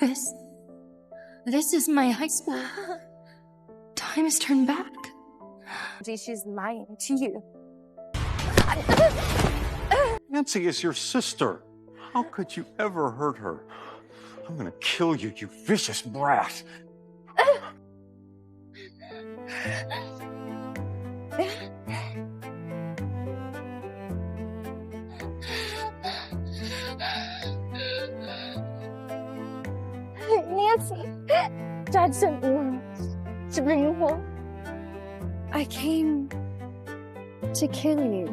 This is my high school. Time has turned back. She's lying to you. Nancy is your sister. How could you ever hurt her? I'm gonna kill you, you vicious brat. Nancy, Dad sent me to bring you home. I came to kill you.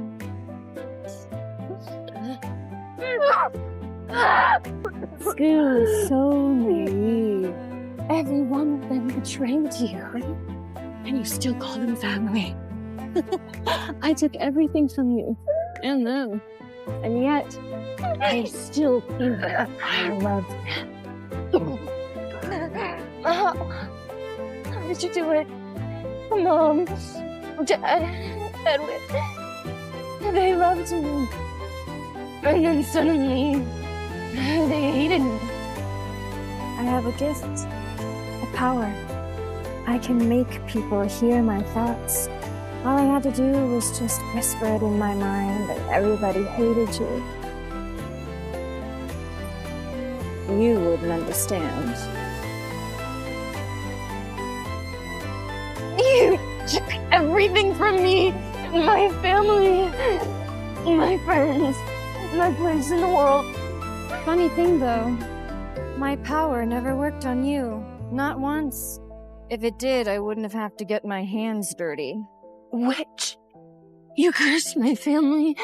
School is so naive. Every one of them betrayed you. And you still call them family. I took everything from you and them. And yet, I still think that I love them. How did you do it? Mom, Dad, Edwin, they loved me. And then suddenly, they hated me. I have a gift, a power. I can make people hear my thoughts. All I had to do was just whisper it in my mind, and everybody hated you. You wouldn't understand. You took everything from me, my family, my friends, my place in the world. Funny thing though, my power never worked on you. Not once. If it did, I wouldn't have to get my hands dirty. Witch, you cursed my family,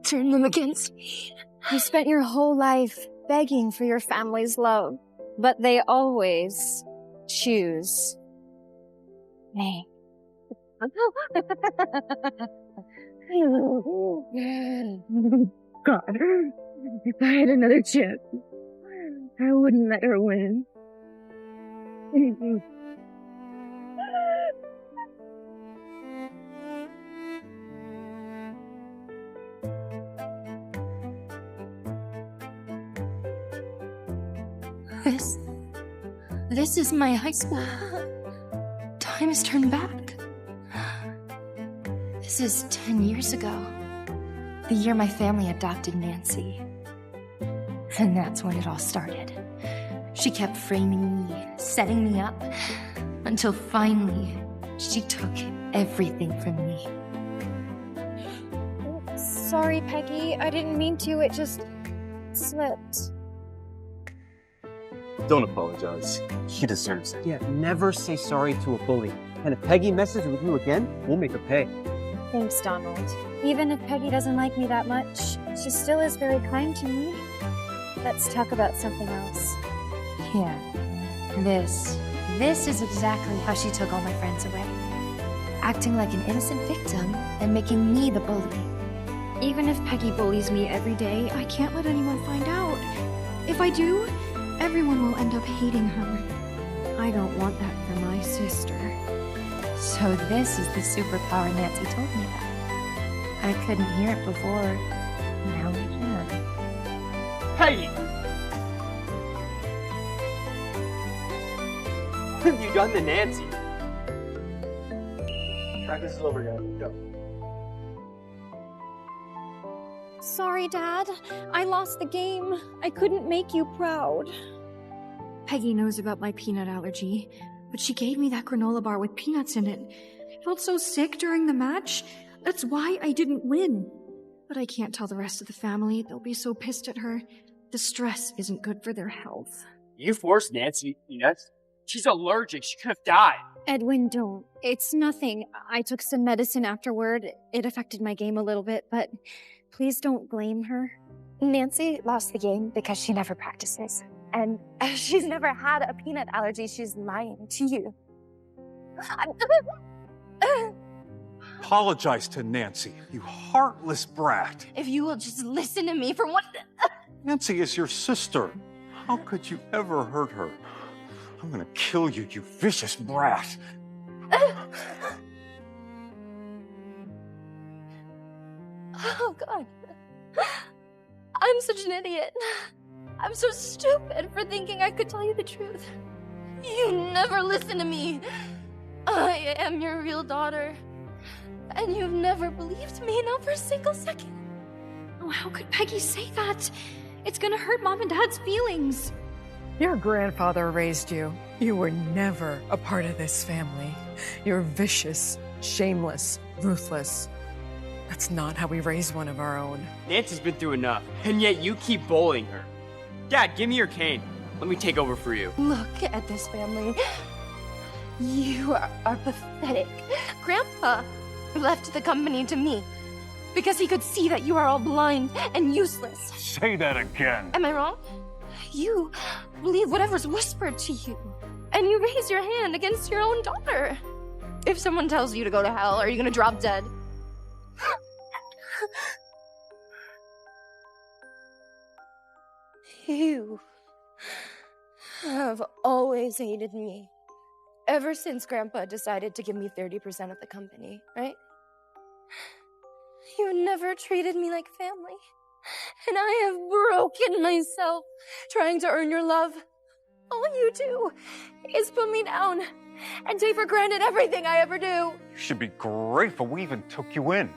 turned them against me. You spent your whole life begging for your family's love, but they always choose me. God, if I had another chance, I wouldn't let her win. This is my high school. Time has turned back. This is 10 years ago. The year my family adopted Nancy. And that's when it all started. She kept framing me, setting me up, until finally, she took everything from me. Sorry, Peggy. I didn't mean to. It just slipped. Don't apologize. He deserves it. Yeah, never say sorry to a bully. And if Peggy messes with you again, we'll make her pay. Thanks, Donald. Even if Peggy doesn't like me that much, she still is very kind to me. Let's talk about something else. Yeah. This is exactly how she took all my friends away. Acting like an innocent victim and making me the bully. Even if Peggy bullies me every day, I can't let anyone find out. If I do, everyone will end up hating her. I don't want that for my sister. So this is the superpower Nancy told me about. I couldn't hear it before. Now we can. Peggy! What have you done to Nancy? Practice is over, guys. Go. Sorry, Dad. I lost the game. I couldn't make you proud. Peggy knows about my peanut allergy, but she gave me that granola bar with peanuts in it. I felt so sick during the match. That's why I didn't win. But I can't tell the rest of the family. They'll be so pissed at her. The stress isn't good for their health. You forced Nancy to eat peanuts? She's allergic. She could have died. Edwin, don't. It's nothing. I took some medicine afterward. It affected my game a little bit, but please don't blame her. Nancy lost the game because she never practices. And she's never had a peanut allergy. She's lying to you. Apologize to Nancy, you heartless brat. If you will just listen to me for one... Nancy is your sister. How could you ever hurt her? I'm gonna kill you, you vicious brat. Oh, God. I'm such an idiot. I'm so stupid for thinking I could tell you the truth. You never listen to me. I am your real daughter. And you've never believed me, not for a single second. Oh, how could Peggy say that? It's gonna hurt Mom and Dad's feelings. Your grandfather raised you. You were never a part of this family. You're vicious, shameless, ruthless. That's not how we raise one of our own. Nancy's been through enough, and yet you keep bullying her. Dad, give me your cane. Let me take over for you. Look at this family. You are pathetic. Grandpa left the company to me because he could see that you are all blind and useless. Say that again. Am I wrong? You believe whatever's whispered to you, and you raise your hand against your own daughter. If someone tells you to go to hell, are you gonna drop dead? You have always hated me. Ever since Grandpa decided to give me 30% of the company, right? You never treated me like family. And I have broken myself trying to earn your love. All you do is put me down and take for granted everything I ever do. You should be grateful we even took you in.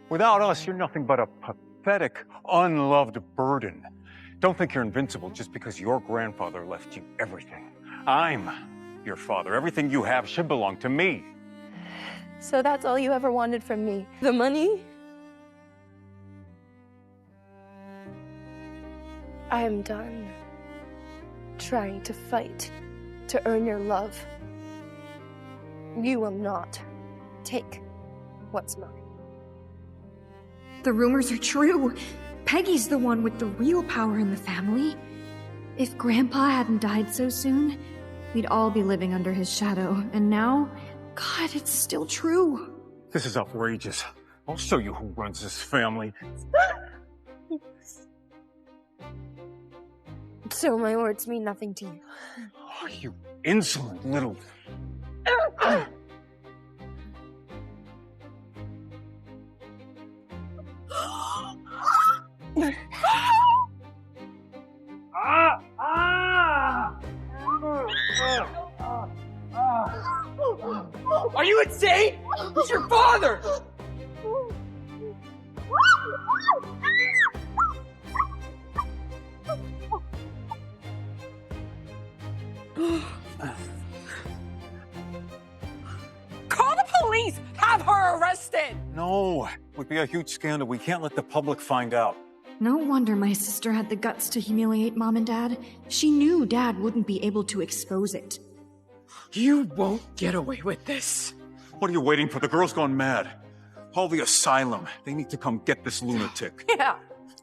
Without us, you're nothing but a pathetic, unloved burden. Don't think you're invincible just because your grandfather left you everything. I'm your father. Everything you have should belong to me. So that's all you ever wanted from me? The money? I am done trying to fight to earn your love. You will not take what's mine. The rumors are true. Peggy's the one with the real power in the family. If Grandpa hadn't died so soon, we'd all be living under his shadow. And now, God, it's still true. This is outrageous. I'll show you who runs this family. So my words mean nothing to you. Oh, you insolent little... Are you insane? He's your father! Call the police! Have her arrested! No, it would be a huge scandal. We can't let the public find out. No wonder my sister had the guts to humiliate Mom and Dad. She knew Dad wouldn't be able to expose it. You won't get away with this. What are you waiting for? The girl's gone mad. Call the asylum. They need to come get this lunatic. Yeah.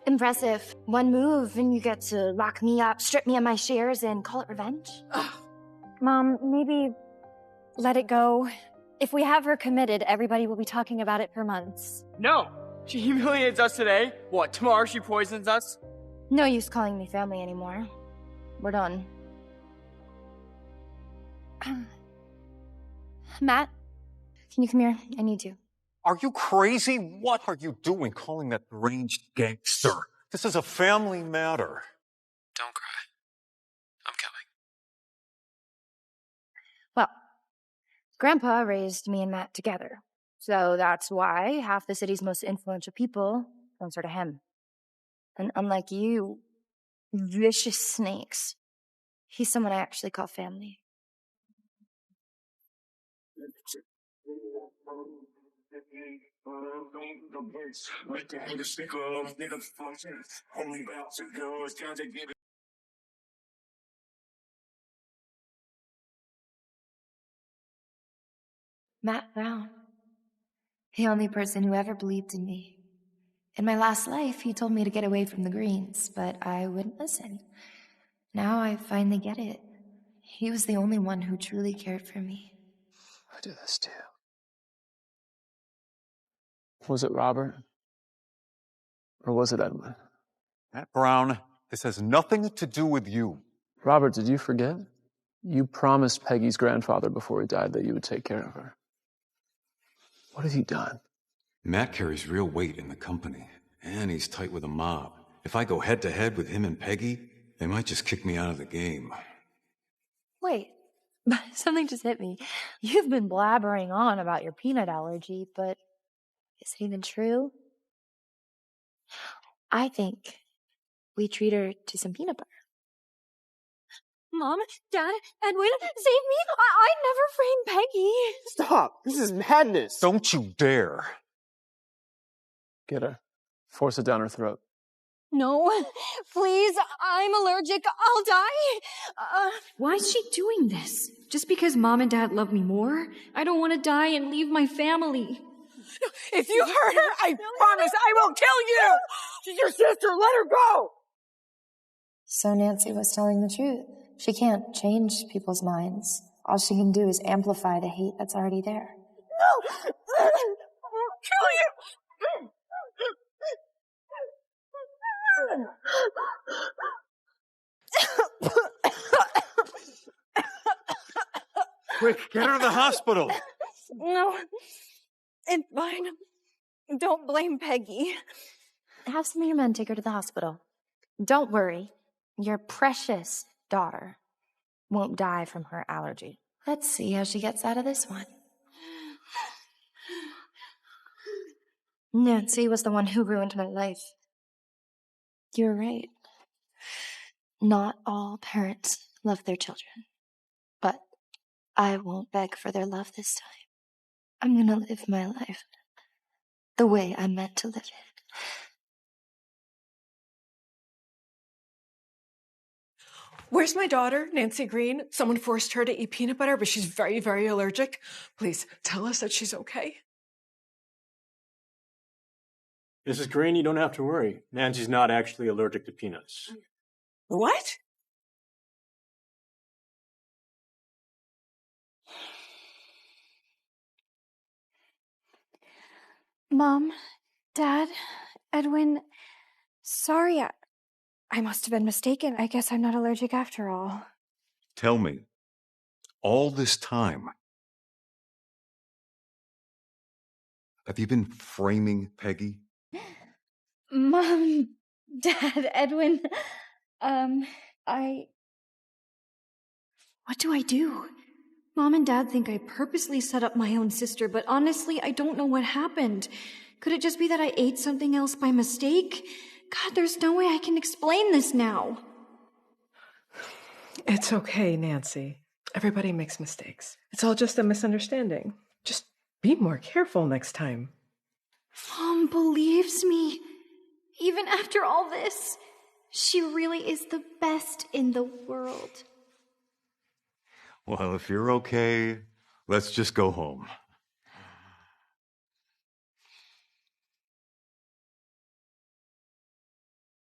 Impressive. One move and you get to lock me up, strip me of my shares, and call it revenge? Mom, maybe let it go. If we have her committed, everybody will be talking about it for months. No! She humiliates us today. What, tomorrow she poisons us? No use calling me family anymore. We're done. Matt, can you come here? I need you. Are you crazy? What are you doing calling that deranged gangster? This is a family matter. Don't cry. I'm coming. Well, Grandpa raised me and Matt together. So that's why half the city's most influential people answer to him. And unlike you, vicious snakes, he's someone I actually call family. Matt Brown. The only person who ever believed in me. In my last life, he told me to get away from the Greens, but I wouldn't listen. Now I finally get it. He was the only one who truly cared for me. I do this too. Was it Robert? Or was it Edwin? Matt Brown, this has nothing to do with you. Robert, did you forget? You promised Peggy's grandfather before he died that you would take care of her. What have you done? Matt carries real weight in the company, and he's tight with the mob. If I go head-to-head with him and Peggy, They might just kick me out of the game. Wait, something just hit me. You've been blabbering on about your peanut allergy, but is it even true? I think we treat her to some peanut butter. Mom, Dad, Edwin, save me! I never framed Peggy! Stop! This is madness! Don't you dare! Get her. Force it down her throat. No, please, I'm allergic. I'll die. Why is she doing this? Just because Mom and Dad love me more? I don't want to die and leave my family. If you hurt her, I promise I will kill you! She's your sister, let her go! So Nancy was telling the truth. She can't change people's minds. All she can do is amplify the hate that's already there. No! I'll kill you! Quick, get her to the hospital! No, it's fine. Don't blame Peggy. Have some of your men take her to the hospital. Don't worry. Your precious daughter won't die from her allergy. Let's see how she gets out of this one. Nancy was the one who ruined my life. You're right. Not all parents love their children. But I won't beg for their love this time. I'm gonna live my life the way I'm meant to live it. Where's my daughter, Nancy Green? Someone forced her to eat peanut butter, but she's very, very allergic. Please, tell us that she's okay. Mrs. Green, you don't have to worry. Nancy's not actually allergic to peanuts. What? Mom, Dad, Edwin, sorry, I must have been mistaken. I guess I'm not allergic after all. Tell me, all this time, have you been framing Peggy? Mom, Dad, Edwin, What do I do? Mom and Dad think I purposely set up my own sister, but honestly, I don't know what happened. Could it just be that I ate something else by mistake? God, there's no way I can explain this now. It's okay, Nancy. Everybody makes mistakes. It's all just a misunderstanding. Just be more careful next time. Mom believes me. Even after all this, she really is the best in the world. Well, if you're okay, let's just go home.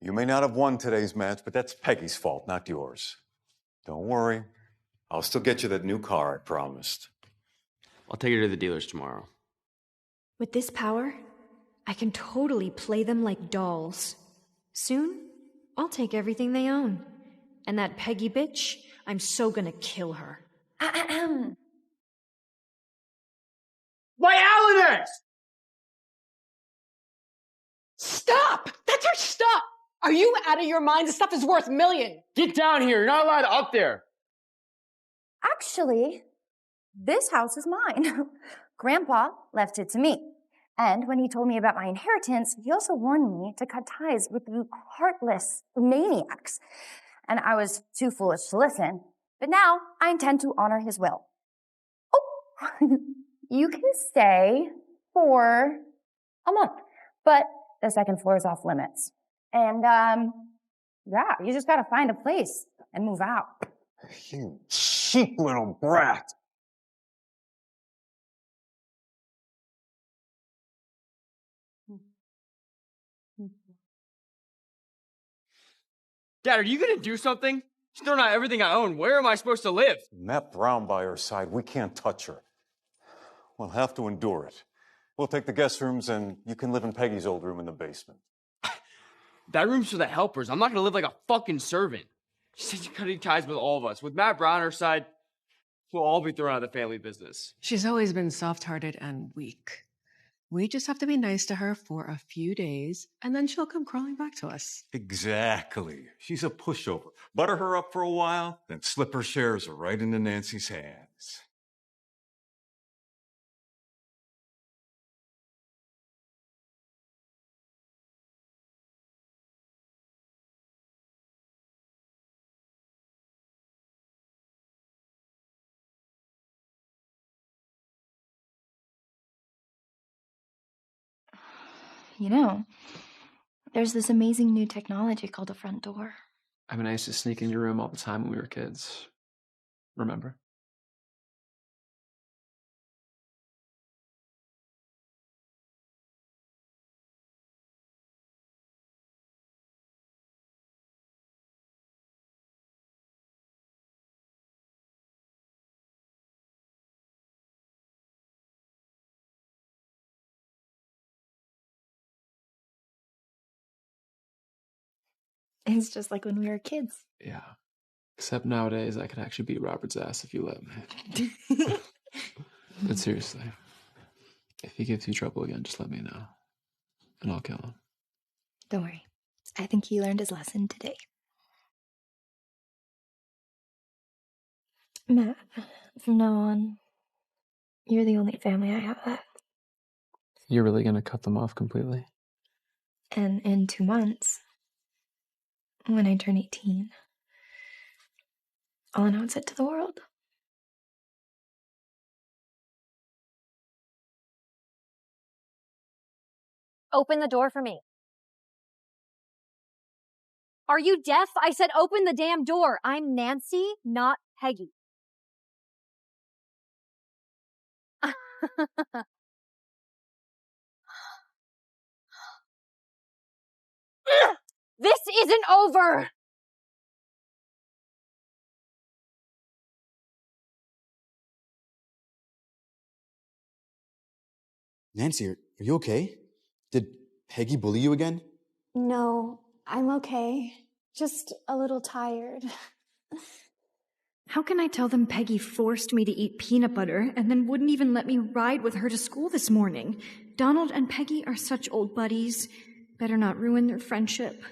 You may not have won today's match, but that's Peggy's fault, not yours. Don't worry. I'll still get you that new car I promised. I'll take her to the dealers tomorrow. With this power, I can totally play them like dolls. Soon, I'll take everything they own. And that Peggy bitch, I'm so gonna kill her. My Alanus! Stop! That's her stuff! Are you out of your mind? This stuff is worth $1,000,000. Get down here. You're not allowed up there. Actually, this house is mine. Grandpa left it to me. And when he told me about my inheritance, he also warned me to cut ties with the heartless maniacs. And I was too foolish to listen. But now I intend to honor his will. Oh, you can stay for a month, but the second floor is off limits. And, yeah, you just gotta find a place and move out. You cheap little brat. Dad, are you gonna do something? She's throwing out everything I own. Where am I supposed to live? Matt Brown by her side, we can't touch her. We'll have to endure it. We'll take the guest rooms and you can live in Peggy's old room in the basement. That room's for the helpers. I'm not gonna live like a fucking servant. She said she's cutting ties with all of us. With Matt Brown on her side, we'll all be thrown out of the family business. She's always been soft-hearted and weak. We just have to be nice to her for a few days, and then she'll come crawling back to us. Exactly. She's a pushover. Butter her up for a while, then slip her shares right into Nancy's hands. You know, there's this amazing new technology called a front door. I mean, I used to sneak in your room all the time when we were kids. Remember? It's just like when we were kids. Yeah. Except nowadays, I could actually beat Robert's ass if you let me. But seriously, if he gives you trouble again, just let me know. And I'll kill him. Don't worry. I think he learned his lesson today. Matt, from now on, you're the only family I have left. You're really gonna cut them off completely? And in 2 months, when I turn 18, I'll announce it to the world. Open the door for me. Are you deaf? I said open the damn door. I'm Nancy, not Peggy. This isn't over! Nancy, are you okay? Did Peggy bully you again? No, I'm okay. Just a little tired. How can I tell them Peggy forced me to eat peanut butter and then wouldn't even let me ride with her to school this morning? Donald and Peggy are such old buddies. Better not ruin their friendship.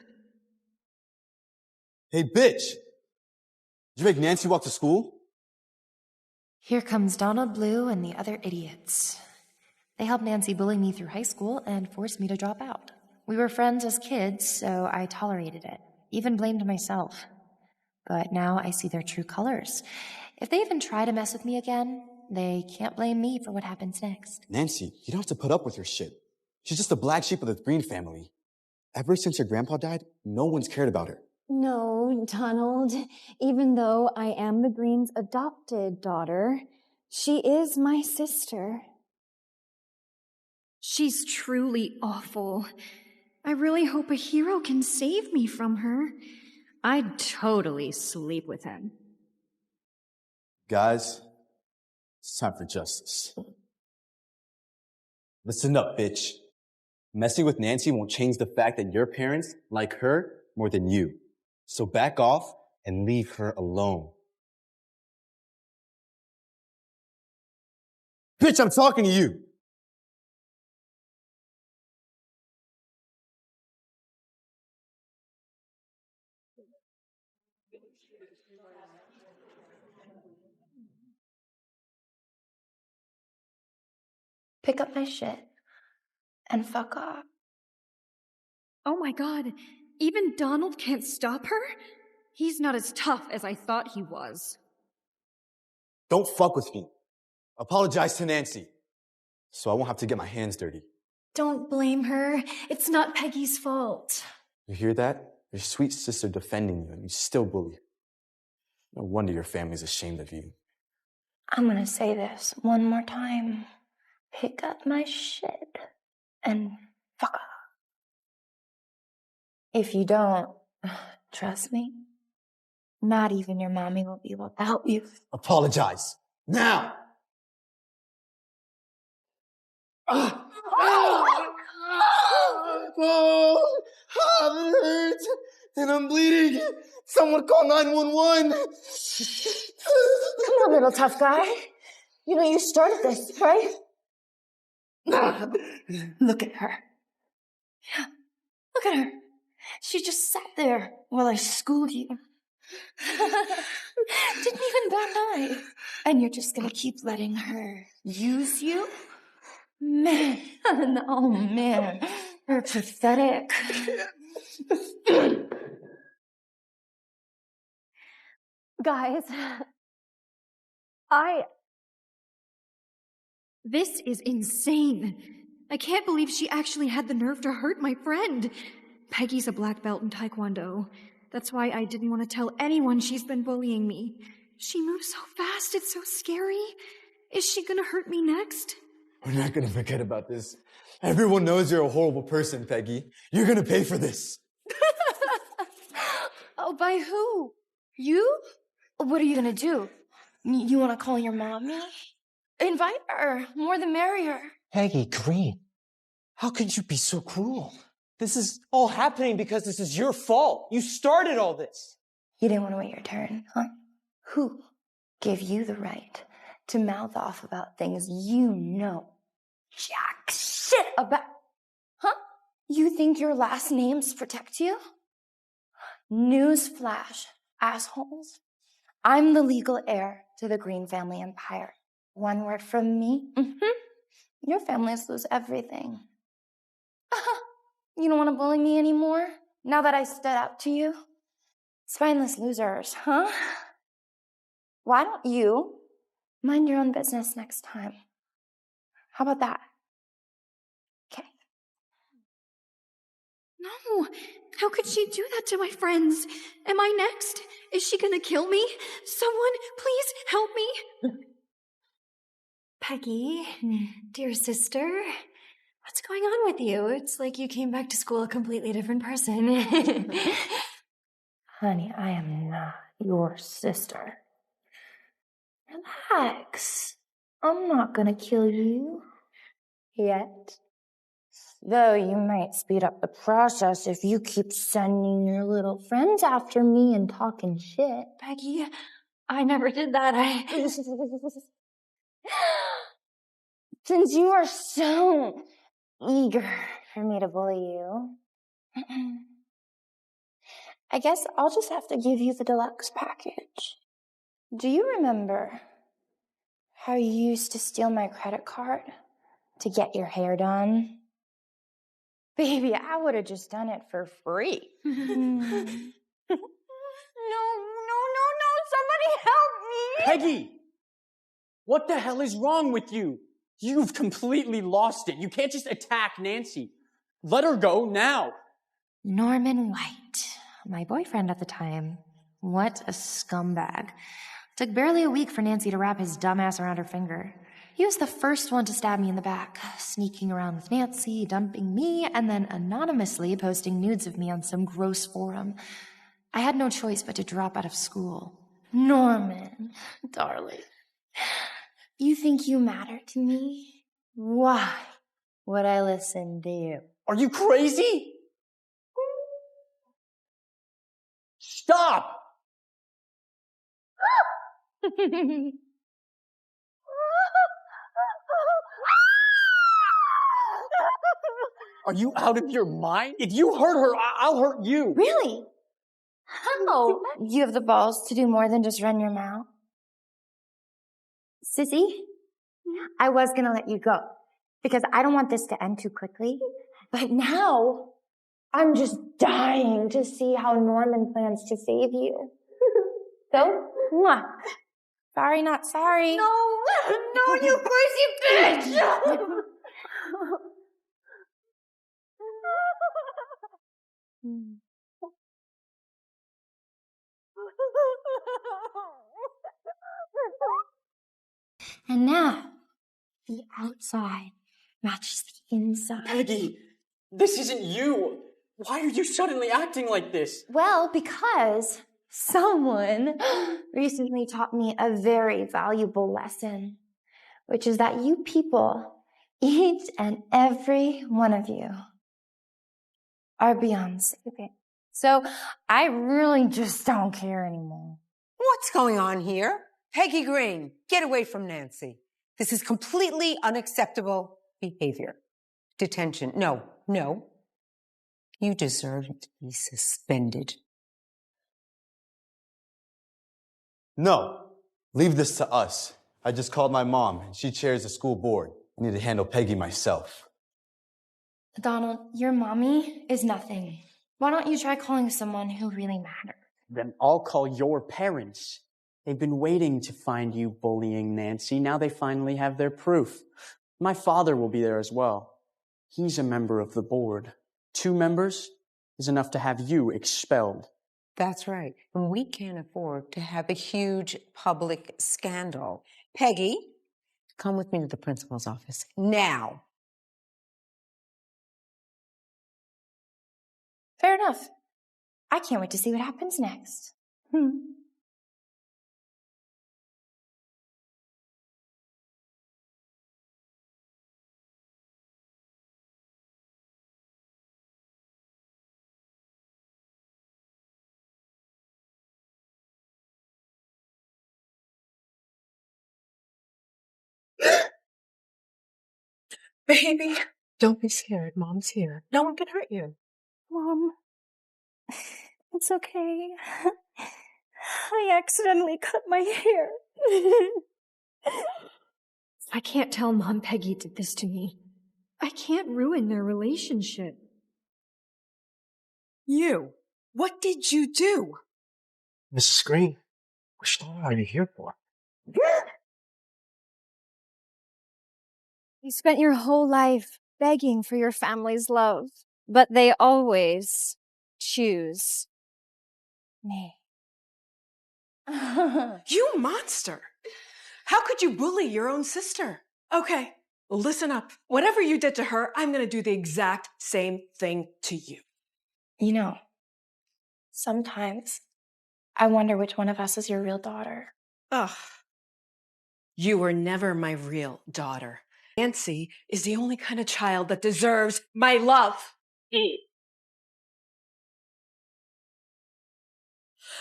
Hey, bitch! Did you make Nancy walk to school? Here comes Donald Blue and the other idiots. They helped Nancy bully me through high school and forced me to drop out. We were friends as kids, so I tolerated it. Even blamed myself. But now I see their true colors. If they even try to mess with me again, they can't blame me for what happens next. Nancy, you don't have to put up with her shit. She's just a black sheep of the Green family. Ever since her grandpa died, no one's cared about her. No, Donald. Even though I am the Green's adopted daughter, she is my sister. She's truly awful. I really hope a hero can save me from her. I'd totally sleep with him. Guys, it's time for justice. Listen up, bitch. Messing with Nancy won't change the fact that your parents like her more than you. So back off and leave her alone. Bitch, I'm talking to you. Pick up my shit and fuck off. Oh my god, even Donald can't stop her? He's not as tough as I thought he was. Don't fuck with me. Apologize to Nancy, so I won't have to get my hands dirty. Don't blame her. It's not Peggy's fault. You hear that? Your sweet sister defending you, and you still bully her. No wonder your family's ashamed of you. I'm gonna say this one more time. Pick up my shit and fuck off. If you don't, trust me, not even your mommy will be able to help you. Apologize. Now! Oh, I'm hurt, and I'm bleeding. Someone call 911. Come on, little tough guy. You know you started this, right? Look at her. Look at her. She just sat there while I schooled you. Didn't even bat an eye. And you're just gonna keep letting her use you? Man, oh man, you're pathetic. Guys, This is insane. I can't believe she actually had the nerve to hurt my friend. Peggy's a black belt in Taekwondo. That's why I didn't want to tell anyone she's been bullying me. She moves so fast, it's so scary. Is she gonna hurt me next? We're not gonna forget about this. Everyone knows you're a horrible person, Peggy. You're gonna pay for this. Oh, by who? You? What are you gonna do? You wanna call your mommy? Invite her. More the merrier. Peggy, Green, how could you be so cruel? This is all happening because this is your fault. You started all this. You didn't want to wait your turn, huh? Who gave you the right to mouth off about things you know jack shit about? Huh? You think your last names protect you? Newsflash, assholes. I'm the legal heir to the Green family empire. One word from me, your families lose everything. You don't want to bully me anymore? Now that I stood up to you? Spineless losers, huh? Why don't you mind your own business next time? How about that? Okay. No, how could she do that to my friends? Am I next? Is she gonna kill me? Someone, please help me. Peggy, dear sister, what's going on with you? It's like you came back to school a completely different person. Honey, I am not your sister. Relax. I'm not gonna kill you. Yet. Though you might speed up the process if you keep sending your little friends after me and talking shit. Peggy, I never did that. Since you are so eager for me to bully you, I guess I'll just have to give you the deluxe package. Do you remember how you used to steal my credit card to get your hair done? Baby, I would have just done it for free. No, somebody help me! Peggy! What the hell is wrong with you? You've completely lost it. You can't just attack Nancy. Let her go now. Norman White, my boyfriend at the time. What a scumbag. Took barely a week for Nancy to wrap his dumbass around her finger. He was the first one to stab me in the back, sneaking around with Nancy, dumping me, and then anonymously posting nudes of me on some gross forum. I had no choice but to drop out of school. Norman, darling, you think you matter to me? Why would I listen to you? Are you crazy? Stop! Are you out of your mind? If you hurt her, I'll hurt you. Really? How? You have the balls to do more than just run your mouth? Sissy, I was gonna let you go because I don't want this to end too quickly. But now, I'm just dying to see how Norman plans to save you. So, mwah. Sorry, not sorry. No, you crazy bitch! And now, the outside matches the inside. Peggy, this isn't you. Why are you suddenly acting like this? Well, because someone recently taught me a very valuable lesson, which is that you people, each and every one of you, are beyond saving. So I really just don't care anymore. What's going on here? Peggy Green, get away from Nancy. This is completely unacceptable behavior. Detention. No, no. You deserve to be suspended. No, leave this to us. I just called my mom, and she chairs the school board. I need to handle Peggy myself. Donald, your mommy is nothing. Why don't you try calling someone who really matters? Then I'll call your parents. They've been waiting to find you bullying Nancy. Now they finally have their proof. My father will be there as well. He's a member of the board. 2 members is enough to have you expelled. That's right. And we can't afford to have a huge public scandal. Peggy, come with me to the principal's office. Now. Fair enough. I can't wait to see what happens next. Baby, don't be scared. Mom's here. No one can hurt you. Mom, it's okay. I accidentally cut my hair. I can't tell Mom Peggy did this to me. I can't ruin their relationship. You. What did you do? Mrs. Green, which door are you here for? You spent your whole life begging for your family's love, but they always choose me. You monster! How could you bully your own sister? Okay, listen up. Whatever you did to her, I'm gonna do the exact same thing to you. You know, sometimes I wonder which one of us is your real daughter. Ugh. You were never my real daughter. Nancy is the only kind of child that deserves my love.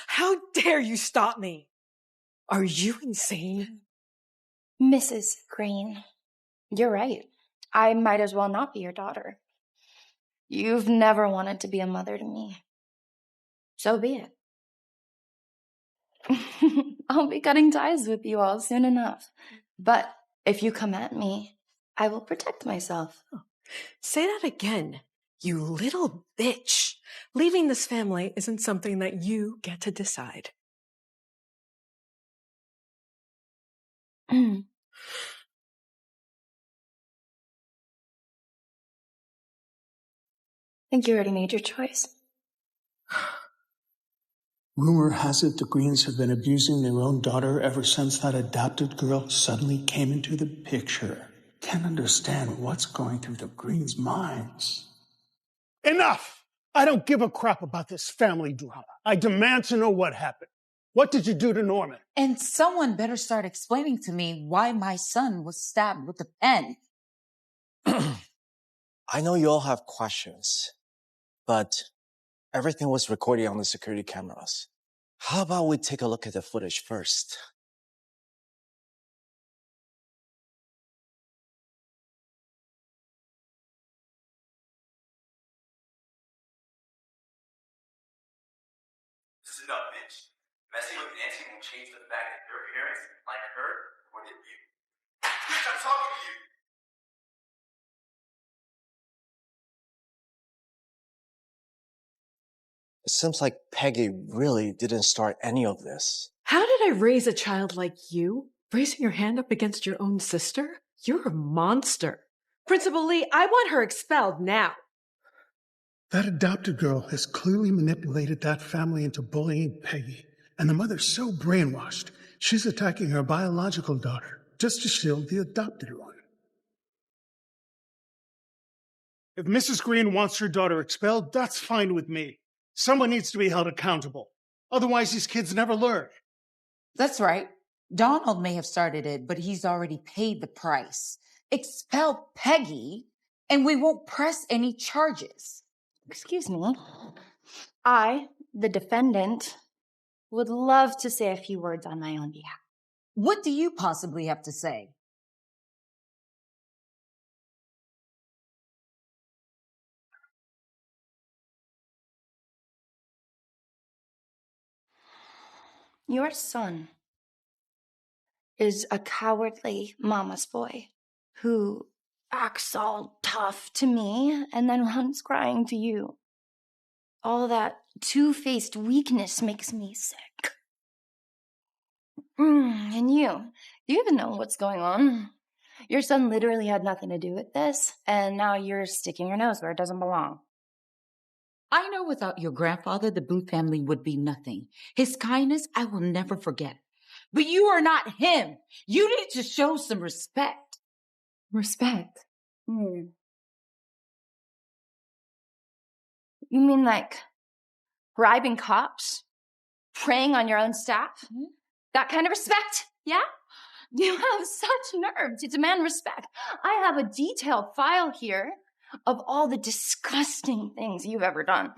How dare you stop me? Are you insane? Mrs. Green, you're right. I might as well not be your daughter. You've never wanted to be a mother to me. So be it. I'll be cutting ties with you all soon enough. But if you come at me, I will protect myself. Say that again, you little bitch. Leaving this family isn't something that you get to decide. Think you already made your choice? Rumor has it the Greens have been abusing their own daughter ever since that adopted girl suddenly came into the picture. Can't understand what's going through the Greens' minds. Enough! I don't give a crap about this family drama. I demand to know what happened. What did you do to Norman? And someone better start explaining to me why my son was stabbed with a pen. I know you all have questions, but everything was recorded on the security cameras. How about we take a look at the footage first? Listen up, bitch. Messing with Nancy won't change the fact that your parents like her more than you. Bitch, I'm talking to you. It seems like Peggy really didn't start any of this. How did I raise a child like you? Raising your hand up against your own sister? You're a monster. Principal Lee, I want her expelled now. That adopted girl has clearly manipulated that family into bullying Peggy. And the mother's so brainwashed, she's attacking her biological daughter just to shield the adopted one. If Mrs. Green wants her daughter expelled, that's fine with me. Someone needs to be held accountable. Otherwise, these kids never learn. That's right. Donald may have started it, but he's already paid the price. Expel Peggy, and we won't press any charges. Excuse me. I, the defendant, would love to say a few words on my own behalf. What do you possibly have to say? Your son is a cowardly mama's boy who acts all tough to me and then runs crying to you. All that two-faced weakness makes me sick. And you, do you even know what's going on? Your son literally had nothing to do with this, and now you're sticking your nose where it doesn't belong. I know without your grandfather, the Blue family would be nothing. His kindness, I will never forget. But you are not him. You need to show some respect. Respect? You mean like bribing cops? Preying on your own staff? That kind of respect? Yeah? You have such nerve to demand respect. I have a detailed file here of all the disgusting things you've ever done.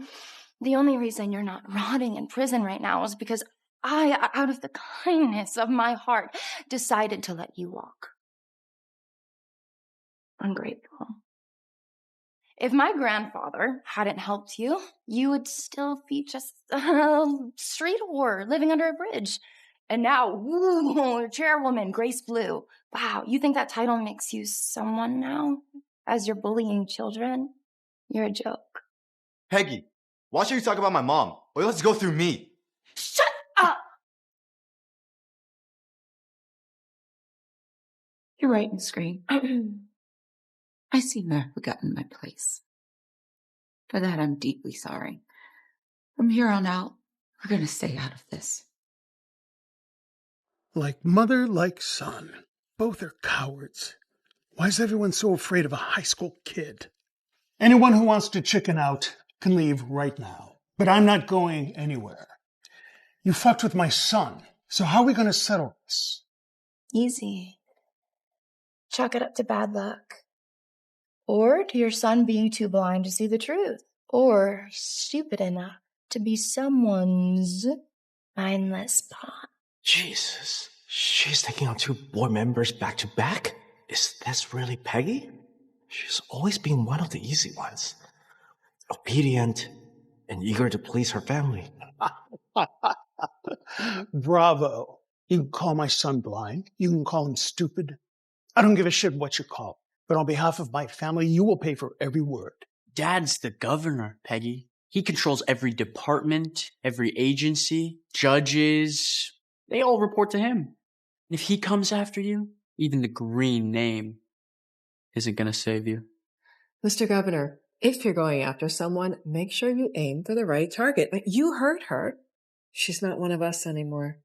The only reason you're not rotting in prison right now is because I, out of the kindness of my heart, decided to let you walk. Ungrateful. If my grandfather hadn't helped you, you would still be just a street whore living under a bridge. And now, woo, chairwoman, Grace Blue. Wow, you think that title makes you someone now? As you're bullying children? You're a joke. Peggy, why should you talk about my mom? Or let's go through me. Shut up! You're right, Miss Green. I seem to have forgotten my place. For that, I'm deeply sorry. From here on out, we're going to stay out of this. Like mother, like son. Both are cowards. Why is everyone so afraid of a high school kid? Anyone who wants to chicken out can leave right now. But I'm not going anywhere. You fucked with my son, so how are we going to settle this? Easy. Chalk it up to bad luck. Or to your son being too blind to see the truth. Or stupid enough to be someone's mindless pawn. Jesus, she's taking on 2 board members back to back? Is this really Peggy? She's always been one of the easy ones. Obedient and eager to please her family. Bravo. You can call my son blind. You can call him stupid. I don't give a shit what you call him. But on behalf of my family, you will pay for every word. Dad's the governor, Peggy. He controls every department, every agency, judges. They all report to him. If he comes after you, even the green name isn't going to save you. Mr. Governor, if you're going after someone, make sure you aim for the right target. You hurt her. She's not one of us anymore.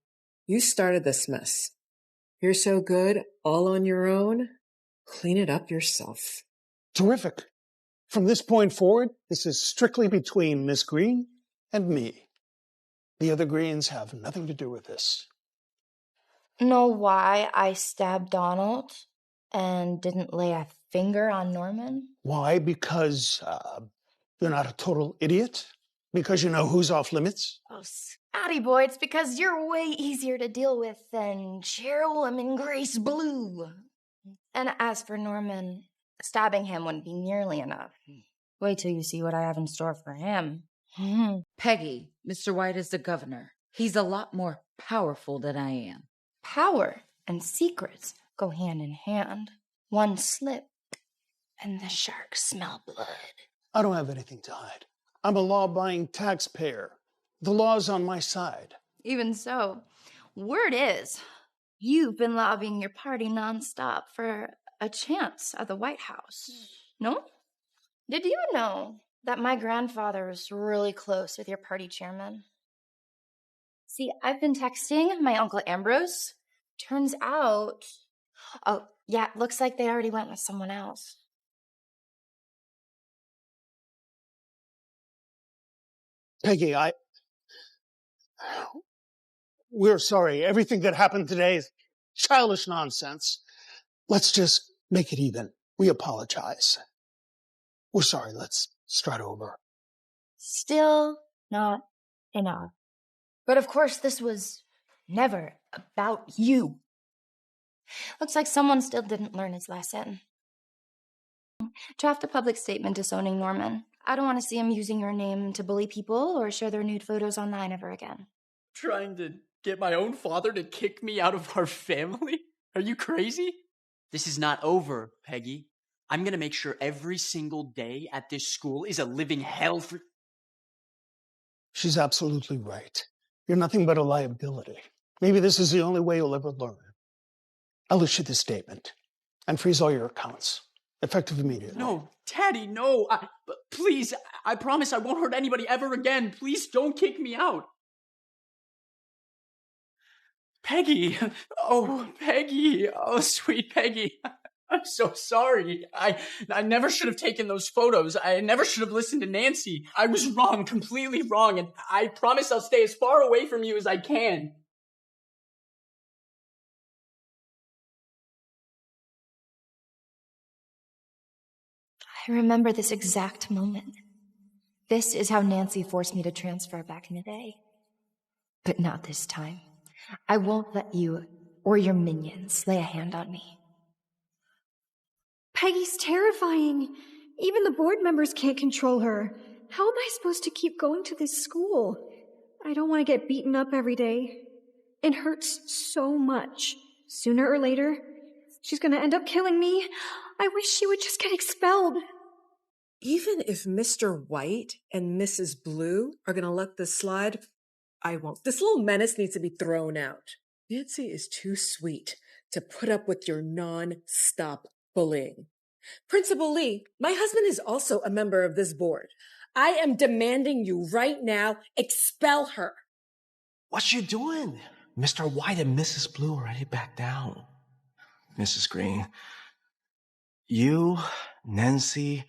You started this mess. You're so good, all on your own. Clean it up yourself. Terrific. From this point forward, this is strictly between Miss Green and me. The other Greens have nothing to do with this. Know why I stabbed Donald and didn't lay a finger on Norman? Why? Because you're not a total idiot? Because you know who's off limits? Oh, Scotty boy, it's because you're way easier to deal with than Chairwoman Grace Blue. And as for Norman, stabbing him wouldn't be nearly enough. Wait till you see what I have in store for him. Peggy, Mr. White is the governor. He's a lot more powerful than I am. Power and secrets go hand in hand. One slip, and the sharks smell blood. I don't have anything to hide. I'm a law-abiding taxpayer. The law's on my side. Even so, word is, you've been lobbying your party nonstop for a chance at the White House. No? Did you know that my grandfather was really close with your party chairman? See, I've been texting my Uncle Ambrose. Turns out... Oh, yeah, looks like they already went with someone else. Peggy, we're sorry. Everything that happened today is childish nonsense. Let's just make it even. We apologize. We're sorry. Let's start over. Still not enough. But of course, this was never about you. Looks like someone still didn't learn his lesson. Draft a public statement disowning Norman. I don't want to see him using your name to bully people or share their nude photos online ever again. Trying to get my own father to kick me out of our family? Are you crazy? This is not over, Peggy. I'm gonna make sure every single day at this school is a living hell for... She's absolutely right. You're nothing but a liability. Maybe this is the only way you'll ever learn. I'll issue this statement and freeze all your accounts, effective immediately. No, Daddy, no. Please, I promise I won't hurt anybody ever again. Please don't kick me out. Peggy. Oh, Peggy. Oh, sweet Peggy. I'm so sorry. I never should have taken those photos. I never should have listened to Nancy. I was wrong, completely wrong, and I promise I'll stay as far away from you as I can. I remember this exact moment. This is how Nancy forced me to transfer back in the day. But not this time. I won't let you or your minions lay a hand on me. Peggy's terrifying. Even the board members can't control her. How am I supposed to keep going to this school? I don't want to get beaten up every day. It hurts so much. Sooner or later, she's going to end up killing me. I wish she would just get expelled. Even if Mr. White and Mrs. Blue are going to let this slide, I won't. This little menace needs to be thrown out. Nancy is too sweet to put up with your non-stop bullying. Principal Lee, my husband is also a member of this board. I am demanding you right now expel her. What you doing? Mr. White and Mrs. Blue already back down. Mrs. Green, you, Nancy,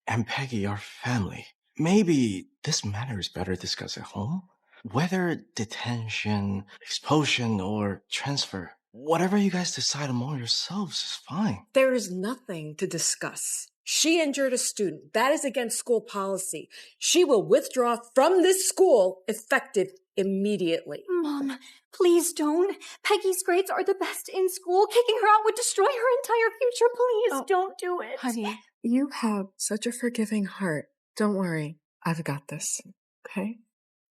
and Peggy are family. Maybe this matter is better discussed at home? Whether detention, expulsion, or transfer, whatever you guys decide among yourselves is fine. There is nothing to discuss. She injured a student. That is against school policy. She will withdraw from this school effective immediately. Mom, please don't. Peggy's grades are the best in school. Kicking her out would destroy her entire future. Please don't do it. Honey, you have such a forgiving heart. Don't worry. I've got this. Okay?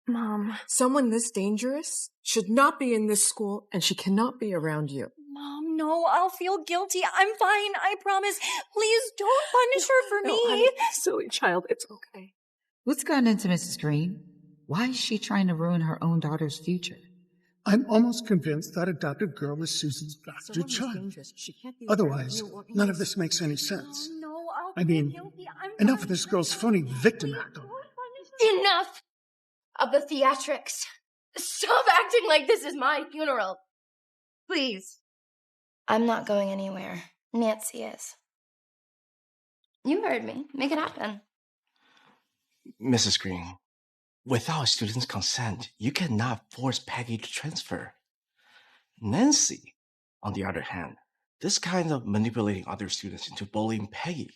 Mom. Someone this dangerous should not be in this school, and she cannot be around you. Mom, no, I'll feel guilty. I'm fine, I promise. Please don't punish her for me. Honey, silly child, it's okay. What's gotten into Mrs. Green? Why is she trying to ruin her own daughter's future? I'm almost convinced that adopted girl is Susan's bastard child. Otherwise, none of this makes any sense. No, I'll I mean, enough of this girl's phony victim act. Enough of the theatrics. Stop acting like this is my funeral. Please. I'm not going anywhere. Nancy is. You heard me. Make it happen. Mrs. Green, without a student's consent, you cannot force Peggy to transfer. Nancy, on the other hand, this kind of manipulating other students into bullying Peggy,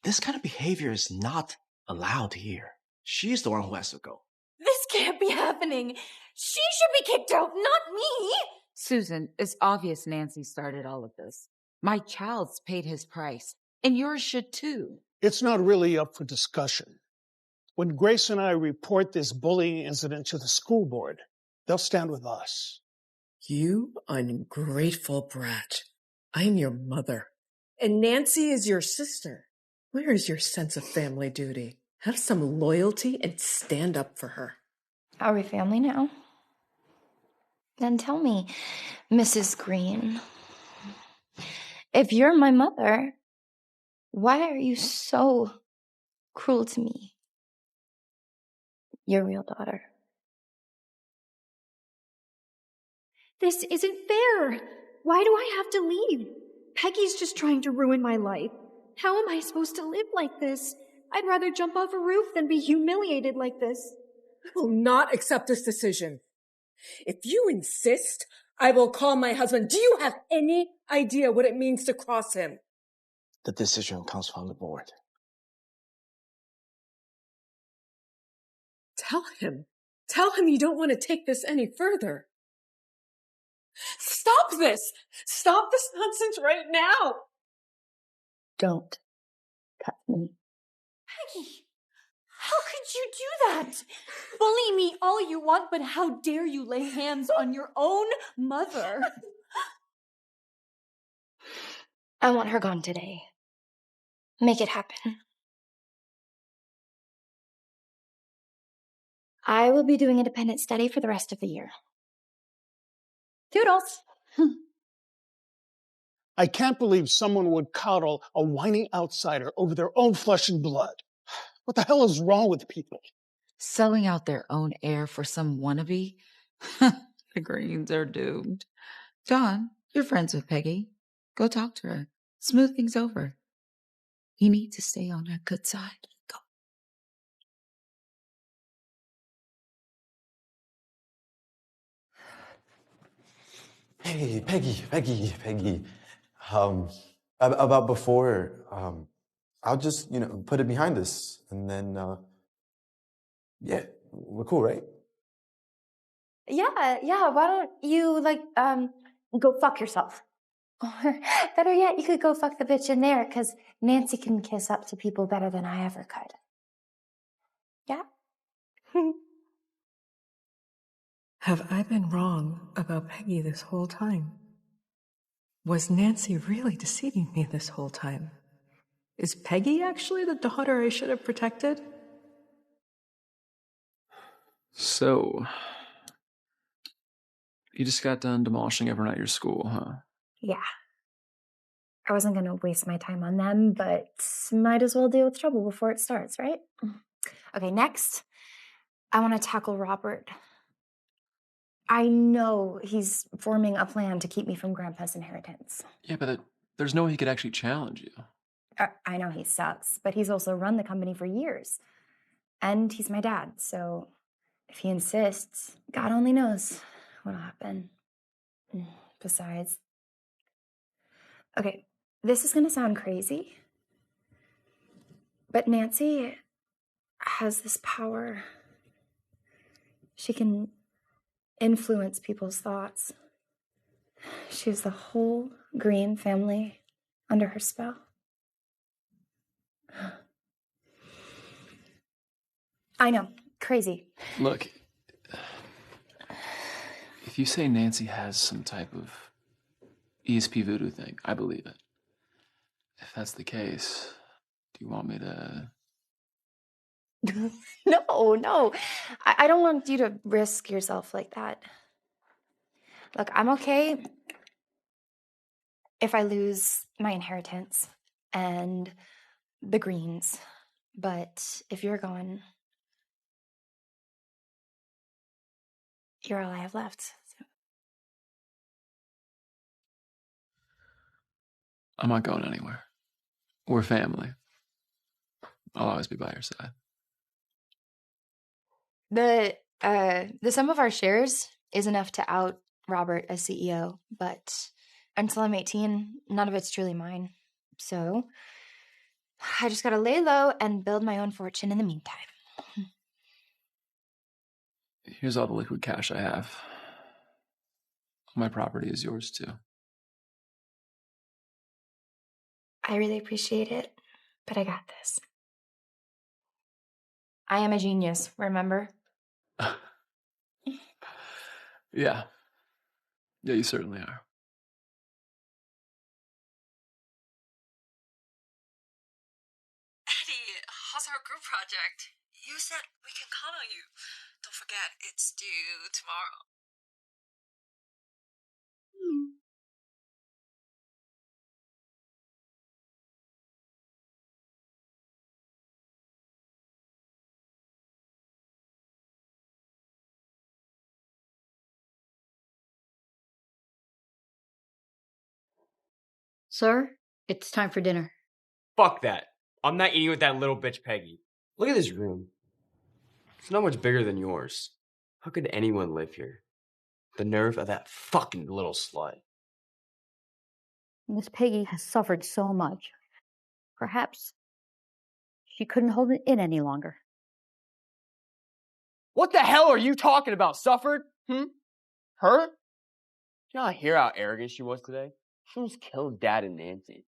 this kind of behavior is not allowed here. She's the one who has to go. This can't be happening. She should be kicked out, not me. Susan, it's obvious Nancy started all of this. My child's paid his price, and yours should too. It's not really up for discussion. When Grace and I report this bullying incident to the school board, they'll stand with us. You ungrateful brat. I'm your mother. And Nancy is your sister. Where is your sense of family duty? Have some loyalty and stand up for her. Are we family now? Then tell me, Mrs. Green, if you're my mother, why are you so cruel to me? Your real daughter. This isn't fair. Why do I have to leave? Peggy's just trying to ruin my life. How am I supposed to live like this? I'd rather jump off a roof than be humiliated like this. I will not accept this decision. If you insist, I will call my husband. Do you have any idea what it means to cross him? The decision comes from the board. Tell him you don't want to take this any further. Stop this! Stop this nonsense right now! Don't touch me. Peggy, How could you do that? Bully me all you want, but how dare you lay hands on your own mother? I want her gone today. Make it happen. I will be doing independent study for the rest of the year. Toodles. I can't believe someone would coddle a whiny outsider over their own flesh and blood. What the hell is wrong with people? Selling out their own heir for some wannabe? The Greens are doomed. John, you're friends with Peggy. Go talk to her. Smooth things over. You need to stay on her good side. Go. Hey, Peggy. About before, I'll just, put it behind us. And then, yeah, we're cool, right? Yeah, why don't you, go fuck yourself? Or better yet, you could go fuck the bitch in there, because Nancy can kiss up to people better than I ever could. Yeah? Have I been wrong about Peggy this whole time? Was Nancy really deceiving me this whole time? Is Peggy actually the daughter I should have protected? So, you just got done demolishing everyone at your school, huh? Yeah. I wasn't going to waste my time on them, but might as well deal with trouble before it starts, right? Okay, next, I want to tackle Robert. I know he's forming a plan to keep me from Grandpa's inheritance. Yeah, but there's no way he could actually challenge you. I know he sucks, but he's also run the company for years. And he's my dad, so if he insists, God only knows what'll happen. Besides... Okay, this is gonna sound crazy, but Nancy has this power. She can influence people's thoughts. She has the whole Green family under her spell. I know, crazy. Look, if you say Nancy has some type of ESP voodoo thing, I believe it. If that's the case, do you want me to... No. I don't want you to risk yourself like that. Look, I'm okay if I lose my inheritance and the Greens, but if you're gone, you're all I have left. So. I'm not going anywhere. We're family. I'll always be by your side. The sum of our shares is enough to out Robert as CEO, but until I'm 18, none of it's truly mine. So I just gotta lay low and build my own fortune in the meantime. Here's all the liquid cash I have. My property is yours too. I really appreciate it, but I got this. I am a genius, remember? Yeah. Yeah, you certainly are. Eddie, how's our group project? You said we can count on you. Don't forget, it's due tomorrow. Sir, it's time for dinner. Fuck that. I'm not eating with that little bitch Peggy. Look at this room. It's not much bigger than yours. How could anyone live here? The nerve of that fucking little slut. Miss Peggy has suffered so much. Perhaps she couldn't hold it in any longer. What the hell are you talking about? Suffered? Her? Did you not hear how arrogant she was today? She almost killed Dad and Nancy.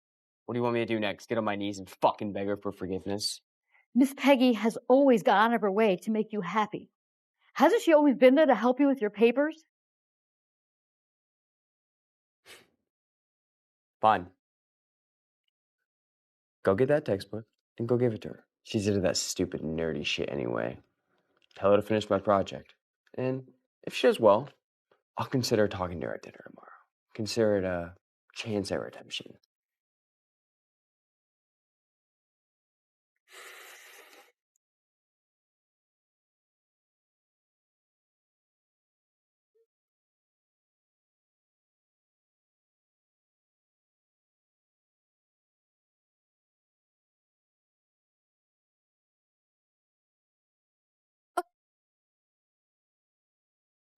What do you want me to do next? Get on my knees and fucking beg her for forgiveness? Miss Peggy has always gone out of her way to make you happy. Hasn't she always been there to help you with your papers? Fine. Go get that textbook and go give it to her. She's into that stupid nerdy shit anyway. Tell her to finish my project. And if she does well, I'll consider talking to her at dinner tomorrow. Consider it a chance at redemption.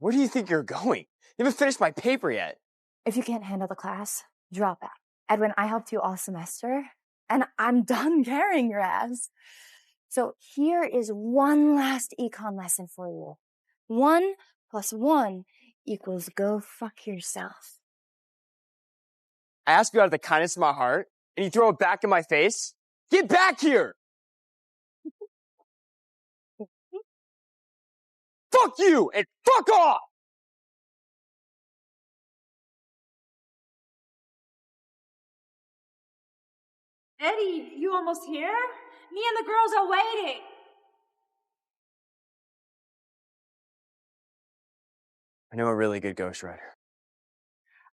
Where do you think you're going? You haven't finished my paper yet. If you can't handle the class, drop out. Edwin, I helped you all semester, and I'm done carrying your ass. So here is one last econ lesson for you. 1 + 1 = go fuck yourself. I asked you out of the kindness of my heart, and you throw it back in my face? Get back here! Fuck you, and fuck off! Eddie, you almost here? Me and the girls are waiting. I know a really good ghostwriter.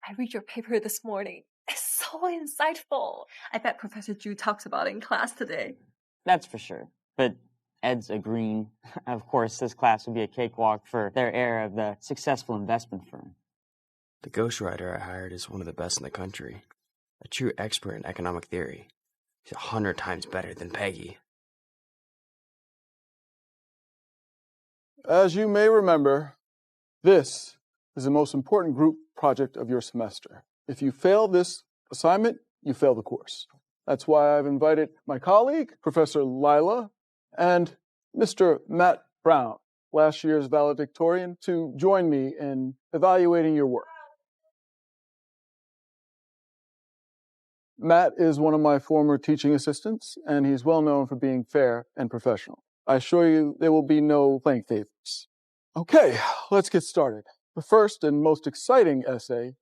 I read your paper this morning. It's so insightful. I bet Professor Drew talks about it in class today. That's for sure. But Ed's agreeing. Of course, this class would be a cakewalk for their heir of the successful investment firm. The ghostwriter I hired is one of the best in the country. A true expert in economic theory. He's 100 times better than Peggy. As you may remember, this is the most important group project of your semester. If you fail this assignment, you fail the course. That's why I've invited my colleague, Professor Lila, and Mr. Matt Brown, last year's valedictorian, to join me in evaluating your work. Matt is one of my former teaching assistants, and he's well known for being fair and professional. I assure you there will be no playing favorites. Okay, let's get started. The first and most exciting essay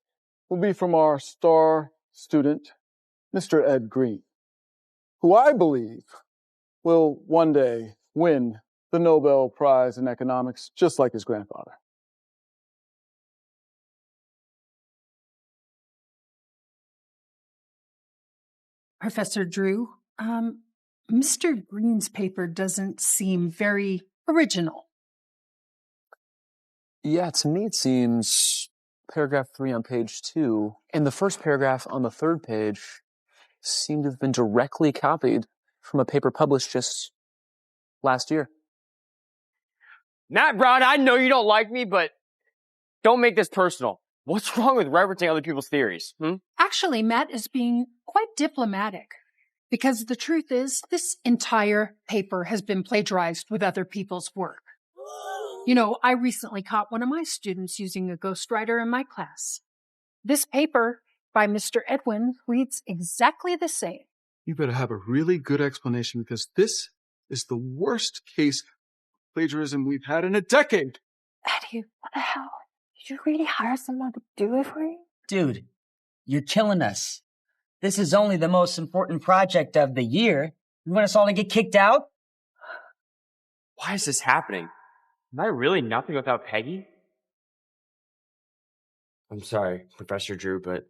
will be from our star student, Mr. Ed Green, who I believe will one day win the Nobel Prize in Economics just like his grandfather. Professor Drew, Mr. Green's paper doesn't seem very original. Yeah, to me it seems paragraph 3 on page 2 and the first paragraph on the third page seem to have been directly copied from a paper published just last year. Matt Brown, I know you don't like me, but don't make this personal. What's wrong with referencing other people's theories? Actually, Matt is being quite diplomatic because the truth is this entire paper has been plagiarized with other people's work. You know, I recently caught one of my students using a ghostwriter in my class. This paper by Mr. Edwin reads exactly the same. You better have a really good explanation because this is the worst case of plagiarism we've had in a decade. Eddie, what the hell? Did you really hire someone to do it for you? Dude, you're killing us. This is only the most important project of the year. You want us all to get kicked out? Why is this happening? Am I really nothing without Peggy? I'm sorry, Professor Drew, but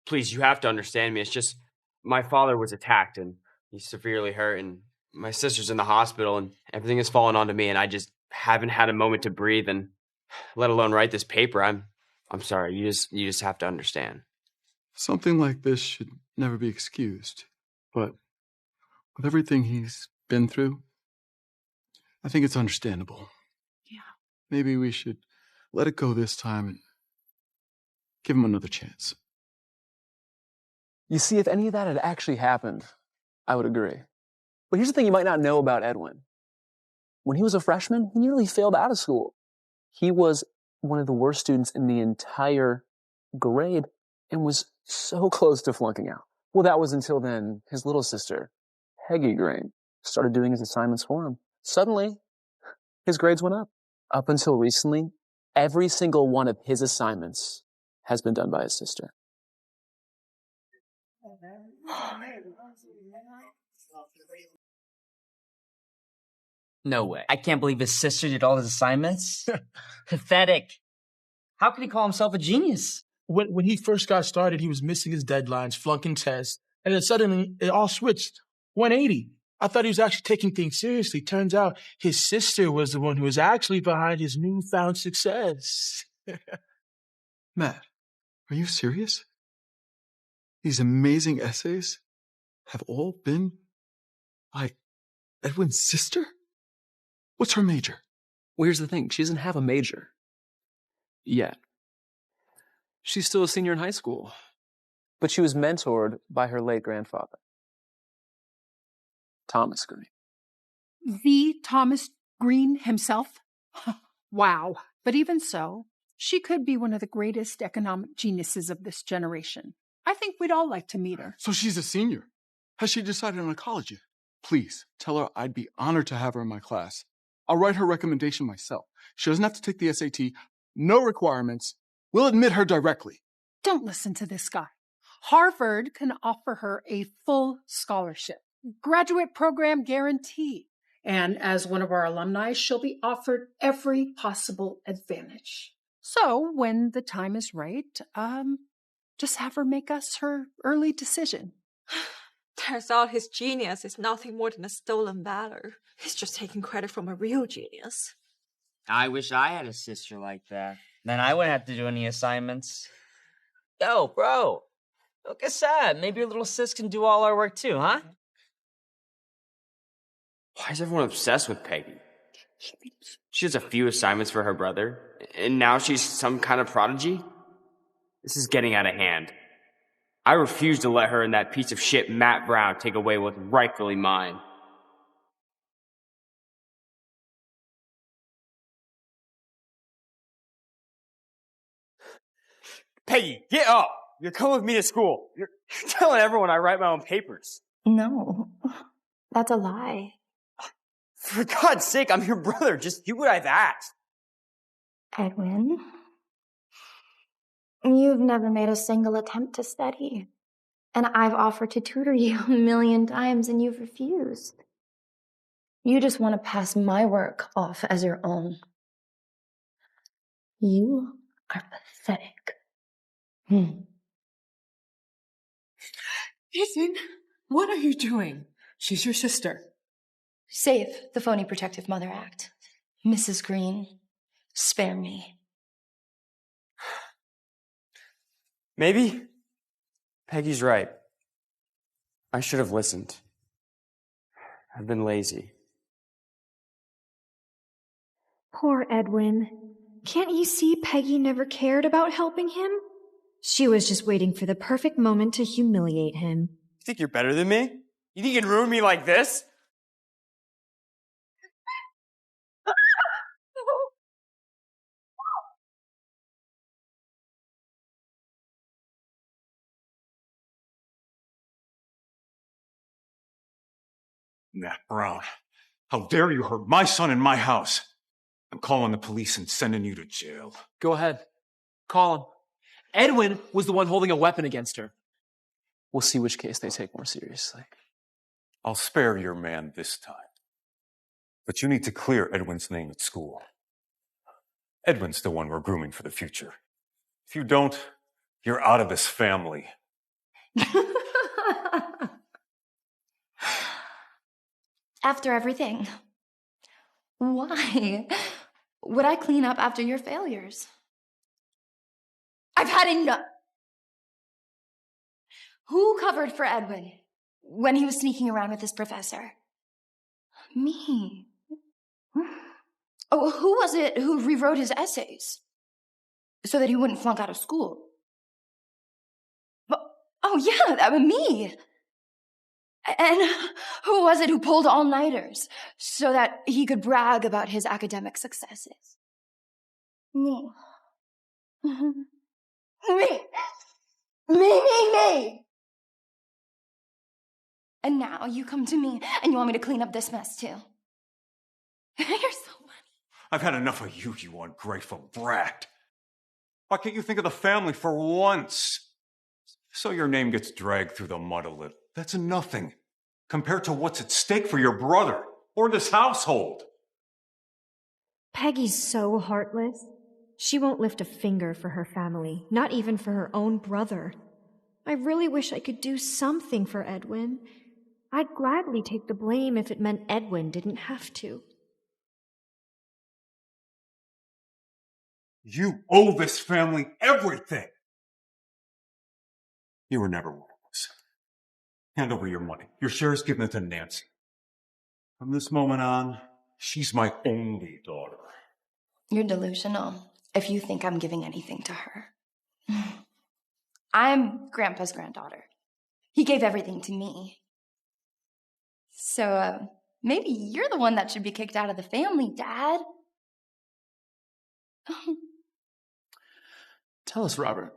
please, you have to understand me. It's just my father was attacked and he's severely hurt and my sister's in the hospital and everything has fallen onto me and I just haven't had a moment to breathe and let alone write this paper. I'm sorry. You just have to understand. Something like this should never be excused. But with everything he's been through, I think it's understandable. Yeah. Maybe we should let it go this time and give him another chance. You see, if any of that had actually happened, I would agree. But here's the thing you might not know about Edwin. When he was a freshman, he nearly failed out of school. He was one of the worst students in the entire grade and was so close to flunking out. Well, that was until then his little sister, Peggy Green, Started doing his assignments for him. Suddenly, his grades went up. Up until recently, every single one of his assignments has been done by his sister. No way. I can't believe his sister did all his assignments. Pathetic. How could he call himself a genius? When he first got started, he was missing his deadlines, flunking tests, and then suddenly it all switched. 180. I thought he was actually taking things seriously. Turns out his sister was the one who was actually behind his newfound success. Matt, are you serious? These amazing essays have all been by Edwin's sister? What's her major? Well, here's the thing. She doesn't have a major. Yet. She's still a senior in high school. But she was mentored by her late grandfather, Thomas Green. The Thomas Green himself? Wow. But even so, she could be one of the greatest economic geniuses of this generation. I think we'd all like to meet her. So she's a senior. Has she decided on a college yet? Please, tell her I'd be honored to have her in my class. I'll write her recommendation myself. She doesn't have to take the SAT. No requirements. We'll admit her directly. Don't listen to this guy. Harvard can offer her a full scholarship, graduate program guarantee. And as one of our alumni, she'll be offered every possible advantage. So when the time is right, just have her make us her early decision. Turns out his genius is nothing more than a stolen valor. He's just taking credit from a real genius. I wish I had a sister like that. Then I wouldn't have to do any assignments. Yo, bro. Don't get sad. Maybe your little sis can do all our work too, huh? Why is everyone obsessed with Peggy? She has a few assignments for her brother, and now she's some kind of prodigy? This is getting out of hand. I refuse to let her and that piece of shit Matt Brown take away what's rightfully mine. Peggy, get up! You're coming with me to school. You're telling everyone I write my own papers. No, that's a lie. For God's sake, I'm your brother. Just do what I've asked. Edwin, you've never made a single attempt to study. And I've offered to tutor you 1,000,000 times and you've refused. You just want to pass my work off as your own. You are pathetic. Ethan, what are you doing? She's your sister. Save the phony protective mother act. Mrs. Green, spare me. Maybe Peggy's right. I should have listened. I've been lazy. Poor Edwin. Can't you see Peggy never cared about helping him? She was just waiting for the perfect moment to humiliate him. You think you're better than me? You think you can ruin me like this? Matt Brown, how dare you hurt my son in my house? I'm calling the police and sending you to jail. Go ahead. Call him. Edwin was the one holding a weapon against her. We'll see which case they take more seriously. I'll spare your man this time. But you need to clear Edwin's name at school. Edwin's the one we're grooming for the future. If you don't, you're out of this family. After everything, why would I clean up after your failures? I've had enough. Who covered for Edwin when he was sneaking around with his professor? Me. Oh, who was it who rewrote his essays so that he wouldn't flunk out of school? Oh, yeah, that was me. And who was it who pulled all-nighters so that he could brag about his academic successes? Me. Me. And now you come to me and you want me to clean up this mess too. You're so funny. I've had enough of you, you ungrateful brat. Why can't you think of the family for once? So your name gets dragged through the mud a little. That's nothing compared to what's at stake for your brother or this household. Peggy's so heartless. She won't lift a finger for her family, not even for her own brother. I really wish I could do something for Edwin. I'd gladly take the blame if it meant Edwin didn't have to. You owe this family everything. You were never one of us. Hand over your money. Your share's given it to Nancy. From this moment on, she's my only daughter. You're delusional if you think I'm giving anything to her. I'm Grandpa's granddaughter. He gave everything to me. So, maybe you're the one that should be kicked out of the family, Dad. Tell us, Robert,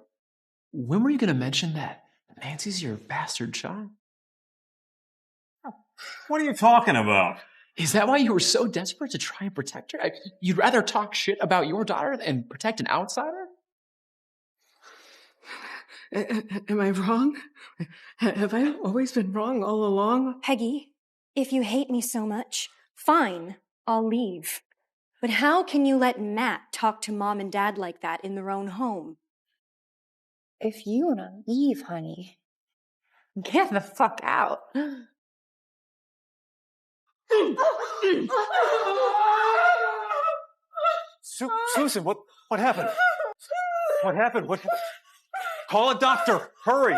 when were you going to mention that Nancy's your bastard child? What are you talking about? Is that why you were so desperate to try and protect her? You'd rather talk shit about your daughter than protect an outsider? Am I wrong? Have I always been wrong all along? Peggy, if you hate me so much, fine, I'll leave. But how can you let Matt talk to Mom and Dad like that in their own home? If you want to leave, honey, get the fuck out. Susan, what happened? What happened? Call a doctor! Hurry!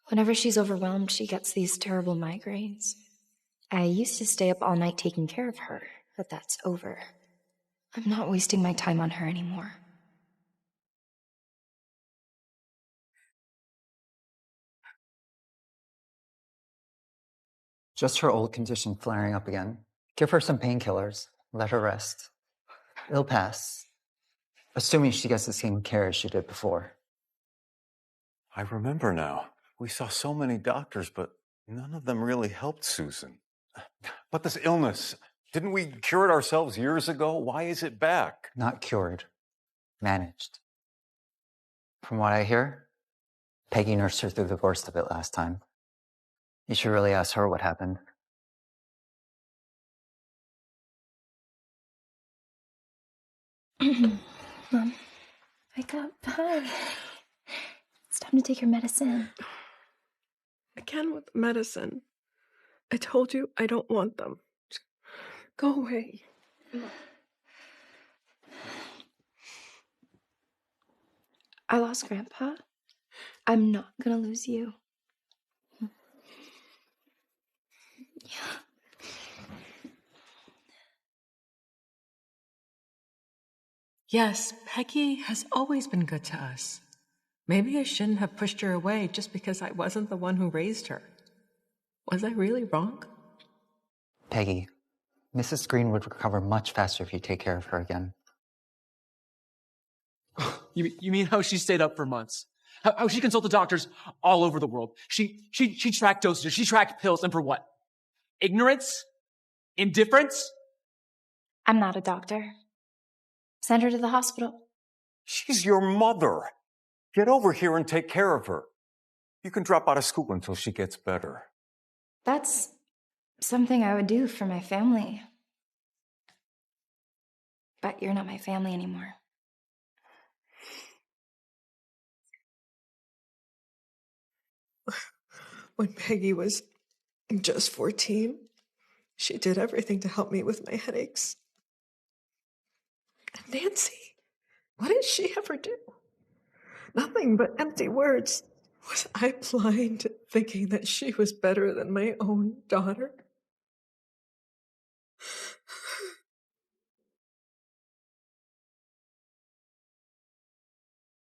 Whenever she's overwhelmed, she gets these terrible migraines. I used to stay up all night taking care of her, but that's over. I'm not wasting my time on her anymore. Just her old condition flaring up again. Give her some painkillers. Let her rest. It'll pass. Assuming she gets the same care as she did before. I remember now. We saw so many doctors, but none of them really helped Susan. But this illness, didn't we cure it ourselves years ago? Why is it back? Not cured. Managed. From what I hear, Peggy nursed her through the worst of it last time. You should really ask her what happened. Mom, wake up. Hi. It's time to take your medicine. Again with medicine. I told you I don't want them. Go away. I lost Grandpa. I'm not gonna lose you. Yeah. Yes, Peggy has always been good to us. Maybe I shouldn't have pushed her away just because I wasn't the one who raised her. Was I really wrong? Peggy, Mrs. Green would recover much faster if you take care of her again. You mean how she stayed up for months? How she consulted doctors all over the world? She tracked dosages, she tracked pills, and for what? Ignorance? Indifference? I'm not a doctor. Send her to the hospital. She's your mother. Get over here and take care of her. You can drop out of school until she gets better. That's something I would do for my family. But you're not my family anymore. When Peggy was just 14, she did everything to help me with my headaches. And Nancy, what did she ever do? Nothing but empty words. Was I blind, thinking that she was better than my own daughter?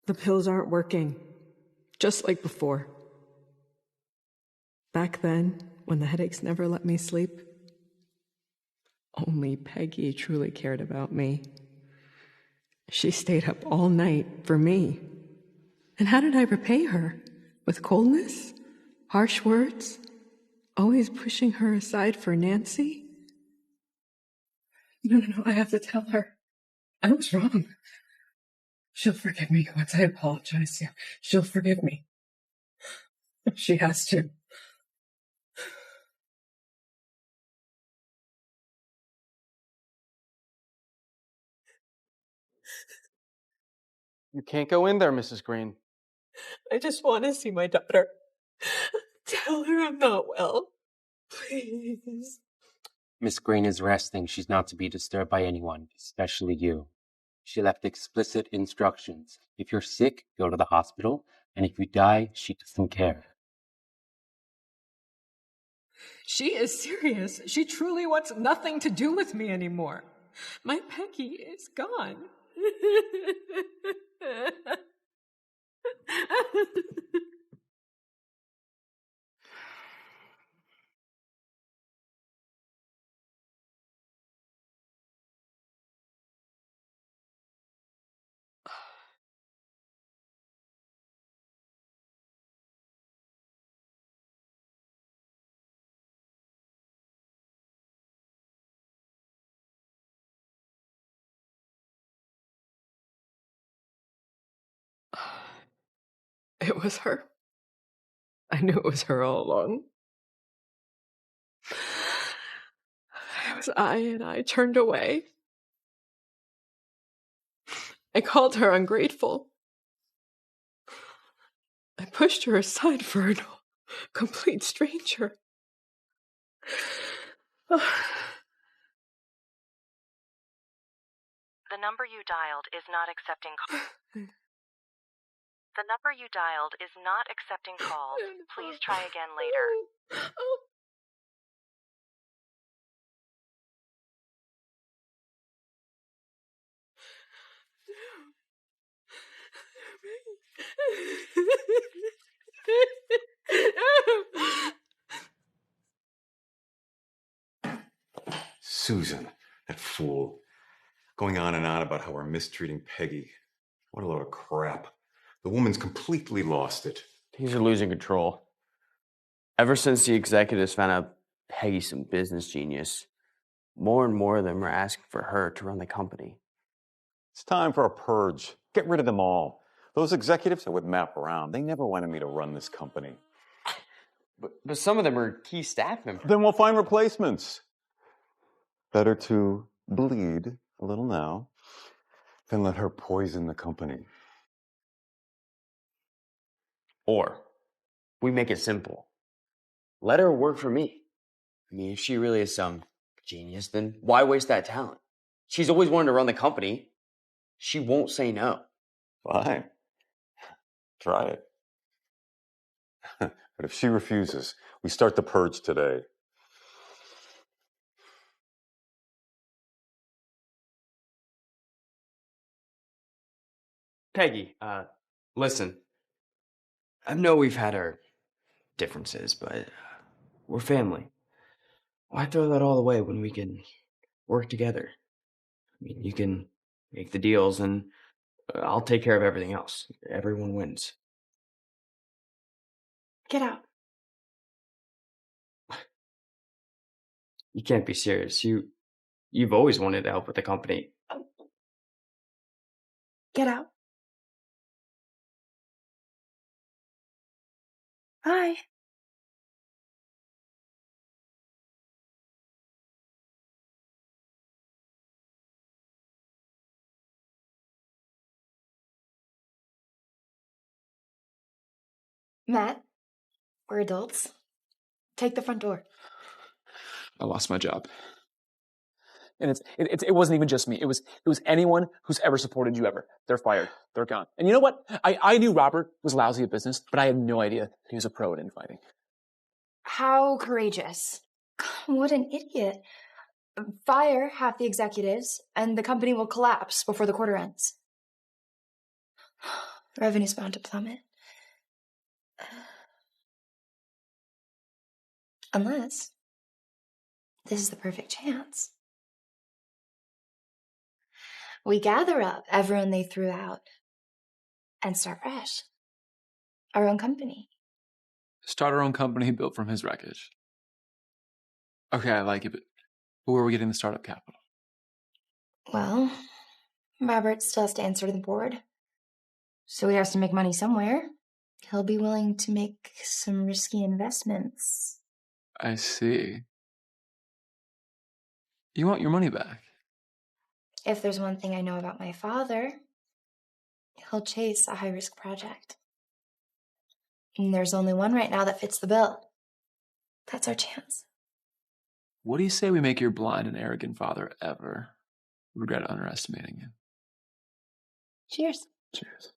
The pills aren't working, just like before. Back then, when the headaches never let me sleep, only Peggy truly cared about me. She stayed up all night for me. And how did I repay her? With coldness? Harsh words? Always pushing her aside for Nancy? No, I have to tell her. I was wrong. She'll forgive me once I apologize. Yeah, she'll forgive me. She has to. You can't go in there, Mrs. Green. I just want to see my daughter. Tell her I'm not well. Please. Miss Green is resting. She's not to be disturbed by anyone, especially you. She left explicit instructions. If you're sick, go to the hospital, and if you die, she doesn't care. She is serious. She truly wants nothing to do with me anymore. My Peggy is gone. It was her. I knew it was her all along. It was and I turned away. I called her ungrateful. I pushed her aside for a complete stranger. The number you dialed is not accepting calls. The number you dialed is not accepting calls. Please try again later. Susan, that fool. Going on and on about how we're mistreating Peggy. What a load of crap. The woman's completely lost it. Things are losing control. Ever since the executives found out Peggy's some business genius, more and more of them are asking for her to run the company. It's time for a purge. Get rid of them all. Those executives I would map around. They never wanted me to run this company. But some of them are key staff members. Then we'll find replacements. Better to bleed a little now than let her poison the company. Or we make it simple. Let her work for me. I mean, if she really is some genius, then why waste that talent? She's always wanted to run the company. She won't say no. Fine. Try it. But if she refuses, we start the purge today. Peggy, listen. I know we've had our differences, but we're family. Why throw that all away when we can work together? I mean, you can make the deals and I'll take care of everything else. Everyone wins. Get out. You can't be serious. You've always wanted to help with the company. Get out. Bye. Matt, we're adults. Take the front door. I lost my job. And it wasn't even just me. It was anyone who's ever supported you ever. They're fired. They're gone. And you know what? I knew Robert was lousy at business, but I had no idea he was a pro at infighting. How courageous. What an idiot. Fire half the executives, and the company will collapse before the quarter ends. Revenue's bound to plummet. Unless this is the perfect chance. We gather up everyone they threw out and start fresh. Our own company. Start our own company built from his wreckage. Okay, I like it, but where are we getting the startup capital? Well, Robert still has to answer to the board. So he has to make money somewhere. He'll be willing to make some risky investments. I see. You want your money back? If there's one thing I know about my father, he'll chase a high-risk project. And there's only one right now that fits the bill. That's our chance. What do you say we make your blind and arrogant father ever regret underestimating you? Cheers. Cheers.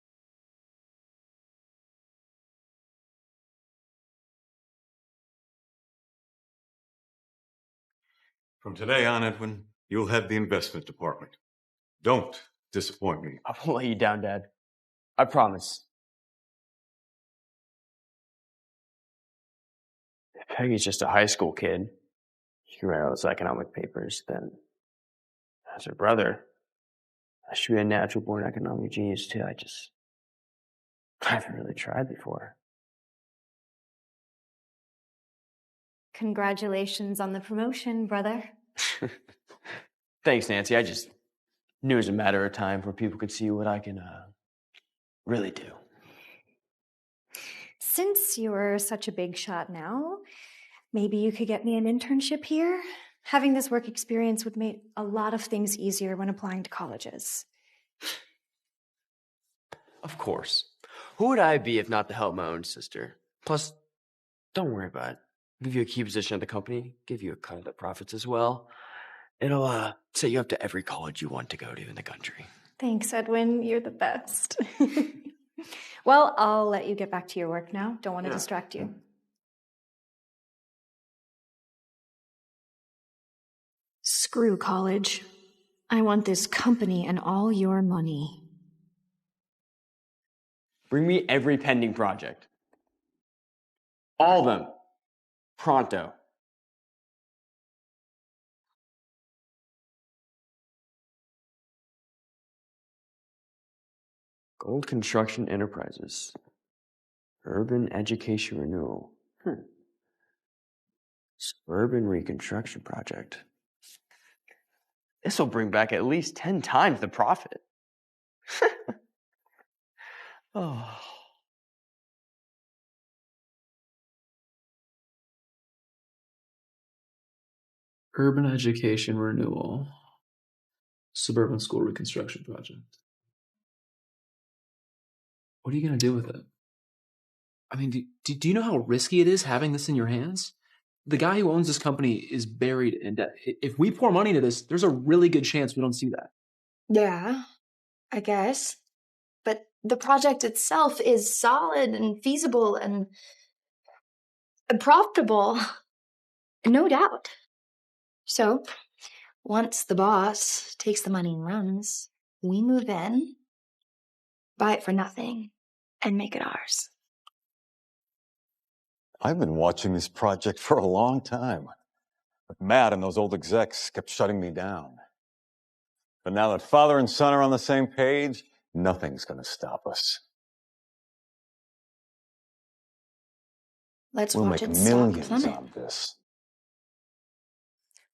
From today on, Edwin, you'll have the investment department. Don't disappoint me. I won't let you down, Dad. I promise. If Peggy's just a high school kid, she can write all those economic papers, then as her brother, I should be a natural-born economic genius, too. I haven't really tried before. Congratulations on the promotion, brother. Thanks, Nancy. I just knew it was a matter of time before people could see what I can really do. Since you're such a big shot now, maybe you could get me an internship here? Having this work experience would make a lot of things easier when applying to colleges. Of course. Who would I be if not to help my own sister? Plus, don't worry about it. I'll give you a key position at the company, give you a cut of the profits as well. It'll set you up to every college you want to go to in the country. Thanks, Edwin. You're the best. Well, I'll let you get back to your work now. Don't want to distract you. Screw college. I want this company and all your money. Bring me every pending project. All of them. Pronto. Gold Construction Enterprises. Urban Education Renewal. Suburban Reconstruction Project. This will bring back at least 10 times the profit. Oh. Urban Education Renewal. Suburban School Reconstruction Project. What are you going to do with it? I mean, do you know how risky it is having this in your hands? The guy who owns this company is buried in debt. If we pour money into this, there's a really good chance we don't see that. Yeah, I guess. But the project itself is solid and feasible and profitable. No doubt. So, once the boss takes the money and runs, we move in, buy it for nothing, and make it ours. I've been watching this project for a long time. But Matt and those old execs kept shutting me down. But now that father and son are on the same page, nothing's going to stop us. Let's We'll watch make it stop millions plummet. on this.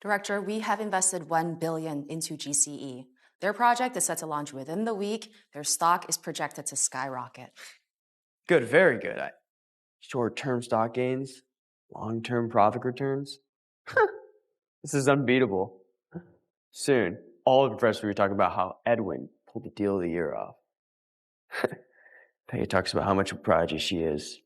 Director, we have invested $1 billion into GCE. Their project is set to launch within the week. Their stock is projected to skyrocket. Good, very good. Short-term stock gains, long-term profit returns. This is unbeatable. Soon, all of the press will be talking about how Edwin pulled the deal of the year off. Peggy talks about how much of a prodigy she is.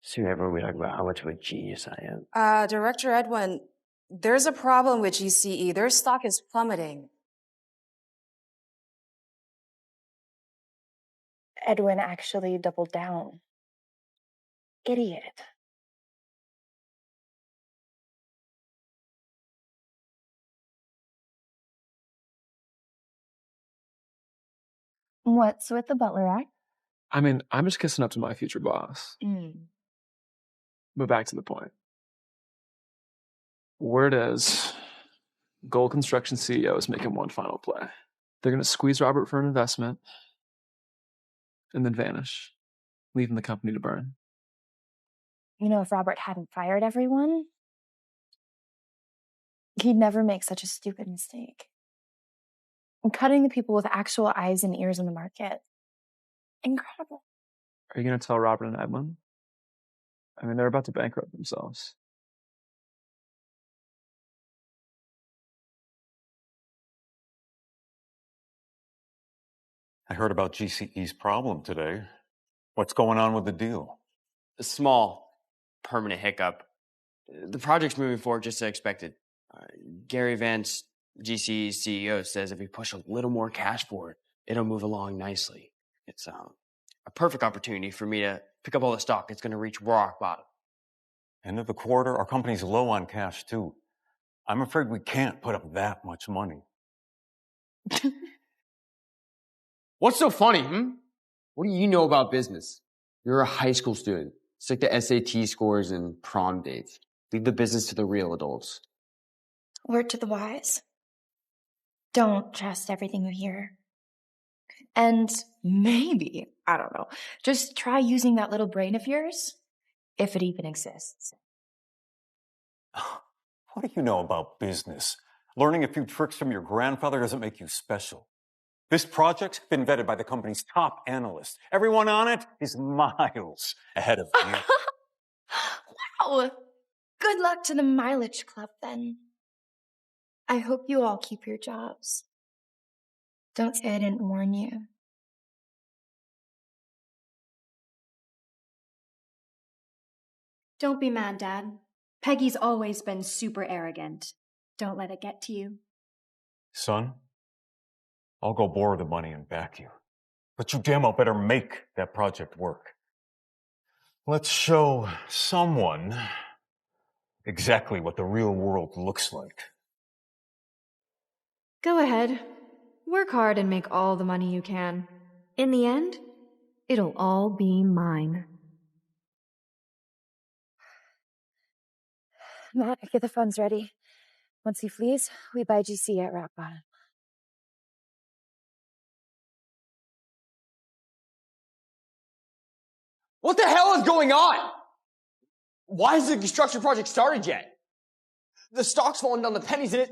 Soon everyone will be talking about how much of a genius I am. Director Edwin, there's a problem with GCE. Their stock is plummeting. Edwin actually doubled down. Idiot. What's with the butler act? I mean, I'm just kissing up to my future boss. But back to the point. Word is, Gold Construction CEO is making one final play. They're going to squeeze Robert for an investment and then vanish. leaving the company to burn. You know, if Robert hadn't fired everyone, he'd never make such a stupid mistake. And cutting the people with actual eyes and ears in the market. Incredible. Are you going to tell Robert and Edwin? I mean, they're about to bankrupt themselves. I heard about GCE's problem today. What's going on with the deal? A small, permanent hiccup. The project's moving forward just as expected. Gary Vance, GCE's CEO, says if we push a little more cash for it, it'll move along nicely. It's a perfect opportunity for me to pick up all the stock. It's going to reach rock bottom. End of the quarter, our company's low on cash too. I'm afraid we can't put up that much money. What's so funny, What do you know about business? You're a high school student. Stick to SAT scores and prom dates. Leave the business to the real adults. Word to the wise. Don't trust everything you hear. And maybe, I don't know, just try using that little brain of yours, if it even exists. What do you know about business? Learning a few tricks from your grandfather doesn't make you special. This project's been vetted by the company's top analysts. Everyone on it is miles ahead of me. Wow! Good luck to the mileage club, then. I hope you all keep your jobs. Don't say I didn't warn you. Don't be mad, Dad. Peggy's always been super arrogant. Don't let it get to you. Son, I'll go borrow the money and back you. But you damn well better make that project work. Let's show someone exactly what the real world looks like. Go ahead. Work hard and make all the money you can. In the end, it'll all be mine. Matt, get the funds ready. Once he flees, we buy GC at rock bottom. What the hell is going on? Why hasn't the construction project started yet? The stock's falling down the pennies and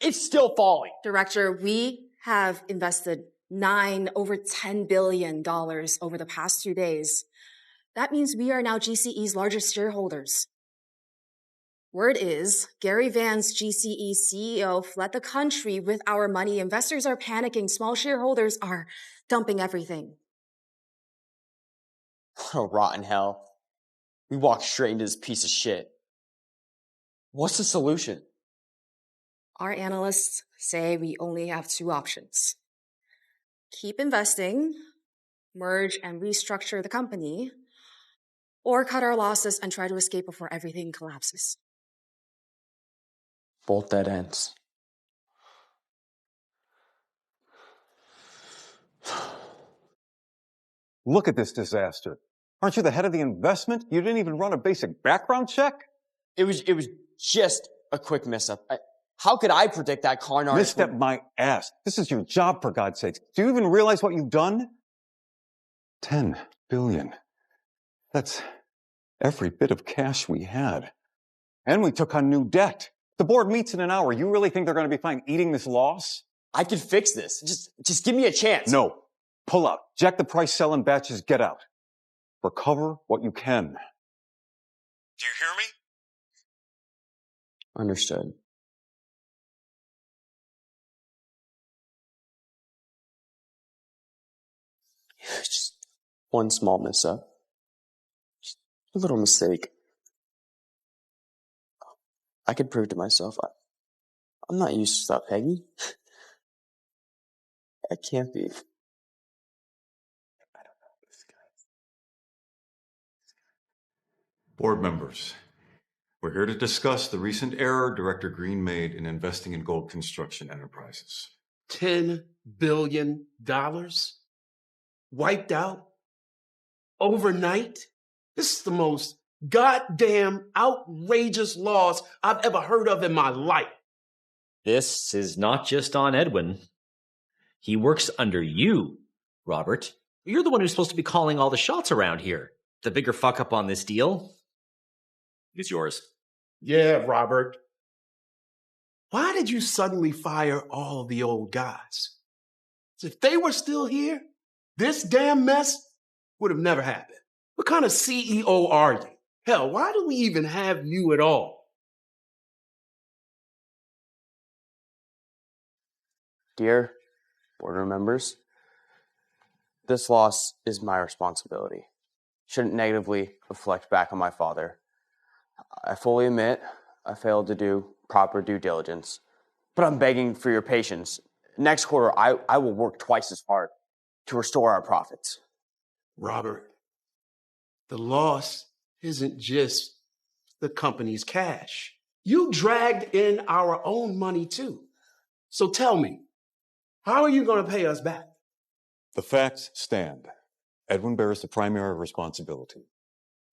it's still falling. Director, we have invested over $10 billion over the past 2 days. That means we are now GCE's largest shareholders. Word is, Gary Vance, GCE CEO, fled the country with our money. Investors are panicking. Small shareholders are dumping everything. Oh, rotten hell. We walked straight into this piece of shit. What's the solution? Our analysts say we only have 2 options. Keep investing, merge and restructure the company, or cut our losses and try to escape before everything collapses. Both dead ends. Look at this disaster. Aren't you the head of the investment? You didn't even run a basic background check? It was just a quick mess-up. How could I predict that con artist? Misstep my ass. This is your job, for God's sakes. Do you even realize what you've done? 10 billion. That's every bit of cash we had. And we took on new debt. The board meets in an hour. You really think they're going to be fine eating this loss? I can fix this. Just give me a chance. No. Pull out. Jack the price, sell in batches, get out. Recover what you can. Do you hear me? Understood. Just one small mess-up. Just a little mistake. I could prove to myself I'm not used to stuff, Peggy. I can't be. Board members, we're here to discuss the recent error Director Green made in investing in gold construction enterprises. $10 billion? Wiped out? Overnight? This is the most goddamn outrageous loss I've ever heard of in my life. This is not just on Edwin. He works under you, Robert. You're the one who's supposed to be calling all the shots around here. The bigger fuck up on this deal is yours. Yeah, Robert. Why did you suddenly fire all of the old guys? If they were still here, this damn mess would have never happened. What kind of CEO are you? Hell, why do we even have you at all? Dear boardroom members, this loss is my responsibility. Shouldn't negatively reflect back on my father. I fully admit I failed to do proper due diligence, but I'm begging for your patience. Next quarter, I will work twice as hard to restore our profits. Robert, the loss isn't just the company's cash. You dragged in our own money too. So tell me, how are you going to pay us back? The facts stand. Edwin bears the primary responsibility.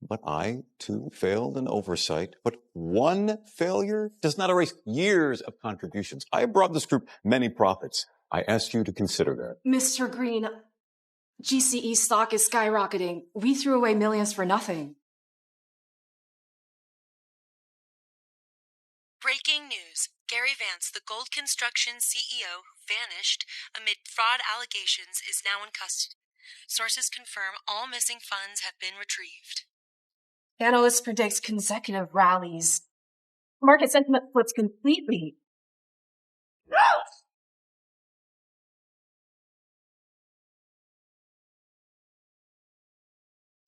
But I, too, failed in oversight. But one failure does not erase years of contributions. I brought this group many profits. I ask you to consider that. Mr. Green, GCE stock is skyrocketing. We threw away millions for nothing. Breaking news. Gary Vance, the Gold Construction CEO who vanished amid fraud allegations, is now in custody. Sources confirm all missing funds have been retrieved. Analysts predict consecutive rallies. Market sentiment flips completely.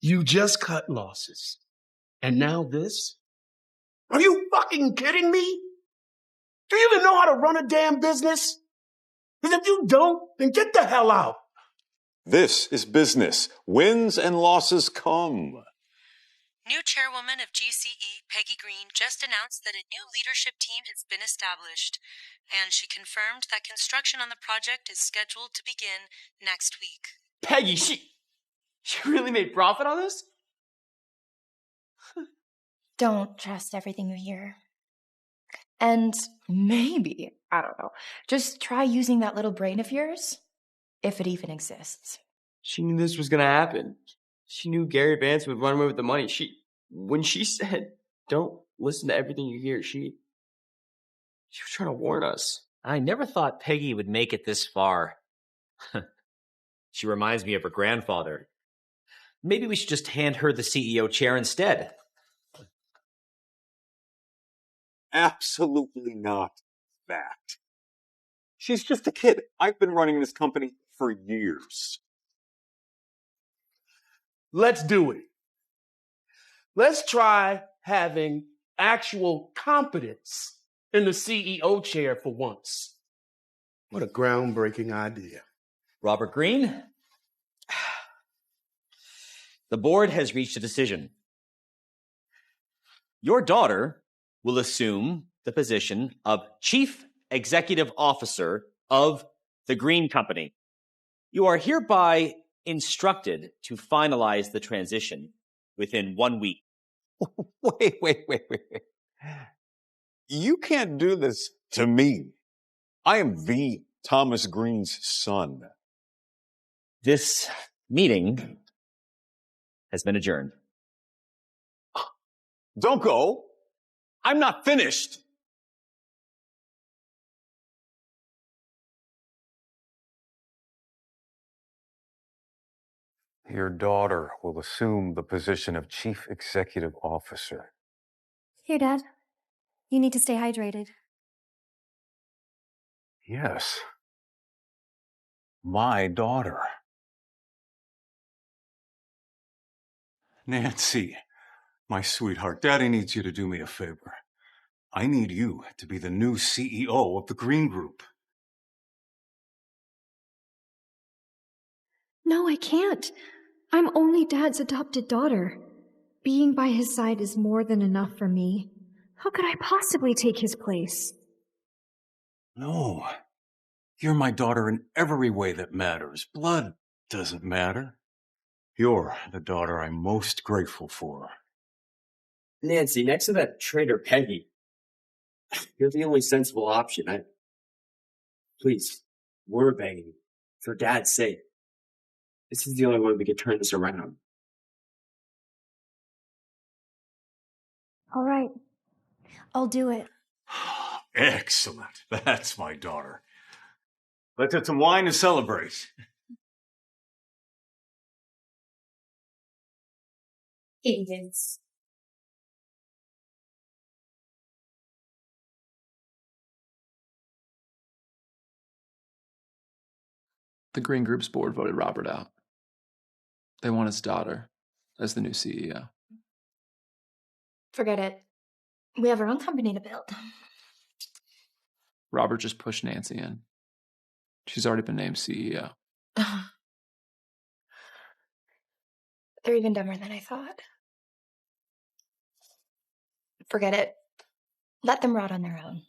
You just cut losses. And now this? Are you fucking kidding me? Do you even know how to run a damn business? Because if you don't, then get the hell out. This is business. Wins and losses come. New chairwoman of GCE, Peggy Green, just announced that a new leadership team has been established, and she confirmed that construction on the project is scheduled to begin next week. Peggy, she really made profit on this? Don't trust everything you hear. And maybe, I don't know, just try using that little brain of yours, if it even exists. She knew this was going to happen. She knew Gary Vance would run away with the money. When she said, don't listen to everything you hear, she was trying to warn us. I never thought Peggy would make it this far. She reminds me of her grandfather. Maybe we should just hand her the CEO chair instead. Absolutely not that. She's just a kid. I've been running this company for years. Let's do it. Let's try having actual competence in the CEO chair for once. What a groundbreaking idea. Robert Green, the board has reached a decision. Your daughter will assume the position of Chief Executive Officer of the Green Company. You are hereby instructed to finalize the transition within 1 week. Wait. You can't do this to me. I am the Thomas Green's son. This meeting has been adjourned. Don't go. I'm not finished. Your daughter will assume the position of Chief Executive Officer. Here, Dad. You need to stay hydrated. Yes. My daughter. Nancy, my sweetheart, Daddy needs you to do me a favor. I need you to be the new CEO of the Green Group. No, I can't. I'm only Dad's adopted daughter. Being by his side is more than enough for me. How could I possibly take his place? No. You're my daughter in every way that matters. Blood doesn't matter. You're the daughter I'm most grateful for. Nancy, next to that traitor Peggy, you're the only sensible option. Please, we're begging you, for Dad's sake. This is the only way we could turn this around. All right. I'll do it. Excellent. That's my daughter. Let's have some wine and celebrate. It is. The Green Group's board voted Robert out. They want his daughter as the new CEO. Forget it. We have our own company to build. Robert just pushed Nancy in. She's already been named CEO. They're even dumber than I thought. Forget it. Let them rot on their own.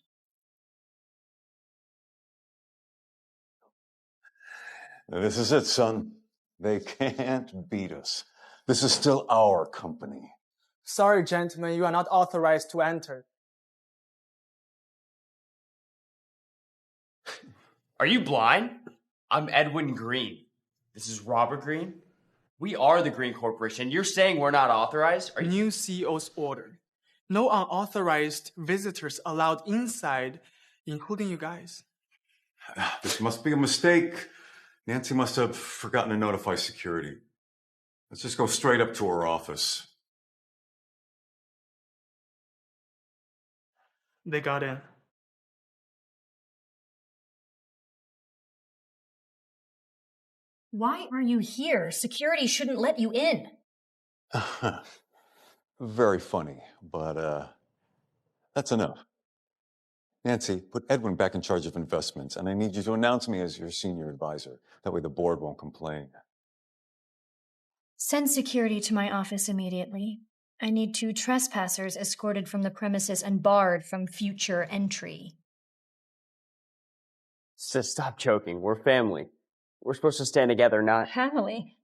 This is it, son. They can't beat us. This is still our company. Sorry, gentlemen, you are not authorized to enter. Are you blind? I'm Edwin Green. This is Robert Green. We are the Green Corporation. You're saying we're not authorized? Are you... New CEO's order. No unauthorized visitors allowed inside, including you guys. This must be a mistake. Nancy must have forgotten to notify security. Let's just go straight up to her office. They got in. Why are you here? Security shouldn't let you in. Very funny, but that's enough. Nancy, put Edwin back in charge of investments, and I need you to announce me as your senior advisor. That way the board won't complain. Send security to my office immediately. I need 2 trespassers escorted from the premises and barred from future entry. Sis, stop joking. We're family. We're supposed to stand together, not... Family?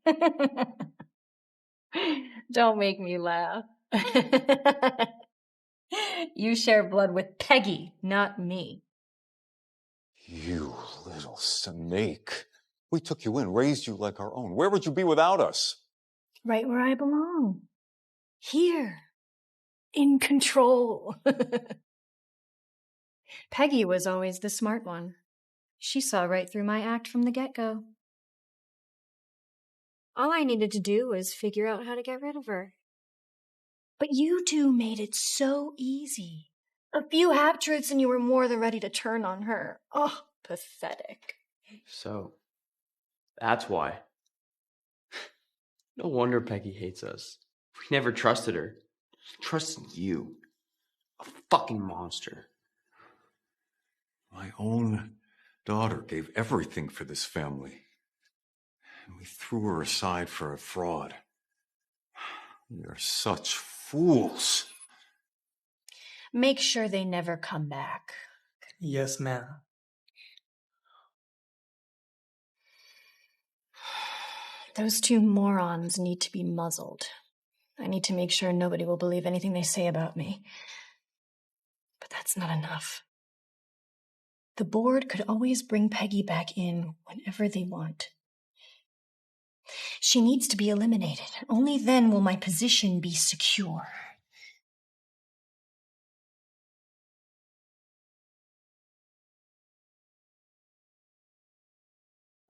Don't make me laugh. You share blood with Peggy, not me. You little snake. We took you in, raised you like our own. Where would you be without us? Right where I belong. Here. In control. Peggy was always the smart one. She saw right through my act from the get-go. All I needed to do was figure out how to get rid of her. But you 2 made it so easy. A few half-truths and you were more than ready to turn on her. Oh, pathetic. So, that's why. No wonder Peggy hates us. We never trusted her. Trusted you. A fucking monster. My own daughter gave everything for this family. And we threw her aside for a fraud. We are such fools. Make sure they never come back. Yes, ma'am. Those 2 morons need to be muzzled. I need to make sure nobody will believe anything they say about me. But that's not enough. The board could always bring Peggy back in whenever they want. She needs to be eliminated. Only then will my position be secure.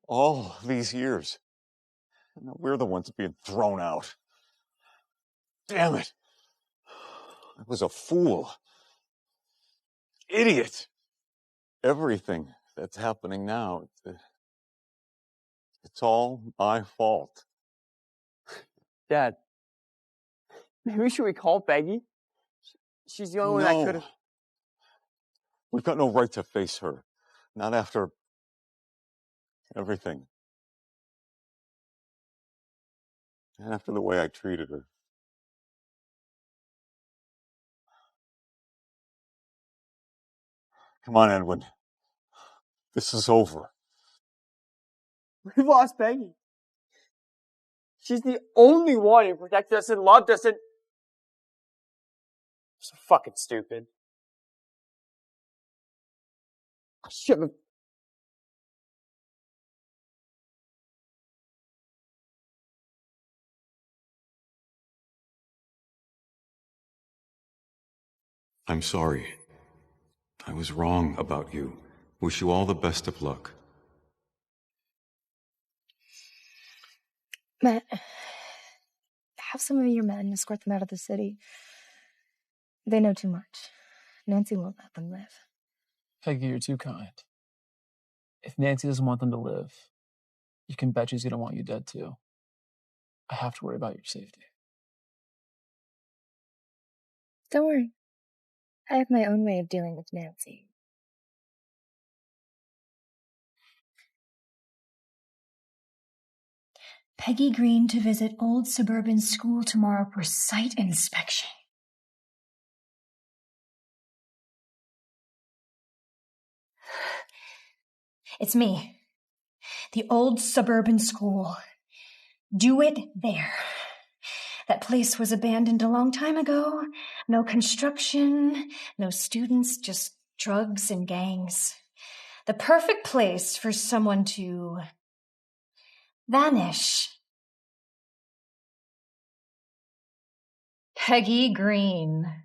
All these years. And now we're the ones being thrown out. Damn it. I was a fool. Idiot. Everything that's happening now, it's all my fault. Dad, maybe should we call Peggy? She's the only one that could have... We've got no right to face her. Not after everything. And after the way I treated her. Come on, Edwin. This is over. We've lost Peggy. She's the only one who protected us and loved us and... So fucking stupid. I should have... I'm sorry. I was wrong about you. Wish you all the best of luck. Matt, have some of your men escort them out of the city. They know too much. Nancy won't let them live. Peggy, you're too kind. If Nancy doesn't want them to live, you can bet she's gonna want you dead too. I have to worry about your safety. Don't worry. I have my own way of dealing with Nancy. Peggy Green to visit old suburban school tomorrow for site inspection. It's me. The old suburban school. Do it there. That place was abandoned a long time ago. No construction, no students, just drugs and gangs. The perfect place for someone to vanish. Peggy Green.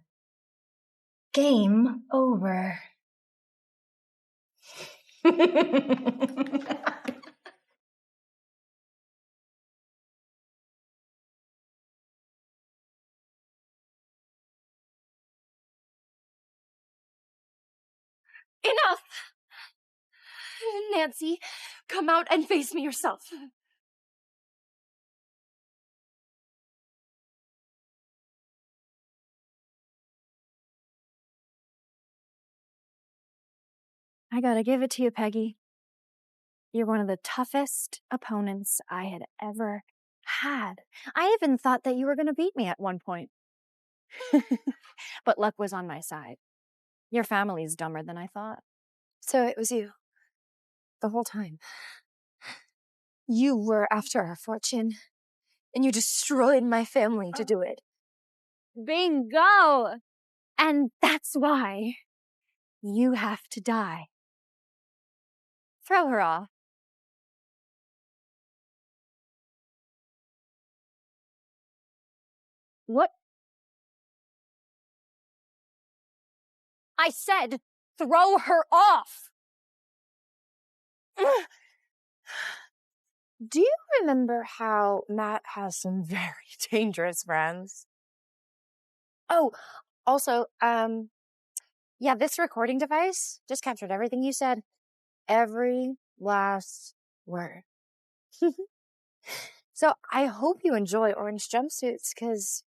Game over. Enough! Nancy, come out and face me yourself. I gotta give it to you, Peggy. You're one of the toughest opponents I had ever had. I even thought that you were gonna beat me at one point. But luck was on my side. Your family's dumber than I thought. So it was you. The whole time. You were after our fortune, and you destroyed my family to do it. Bingo! And that's why you have to die. Throw her off. What? I said, throw her off! Do you remember how Matt has some very dangerous friends? Oh, also, yeah, this recording device just captured everything you said. Every last word. So I hope you enjoy orange jumpsuits, because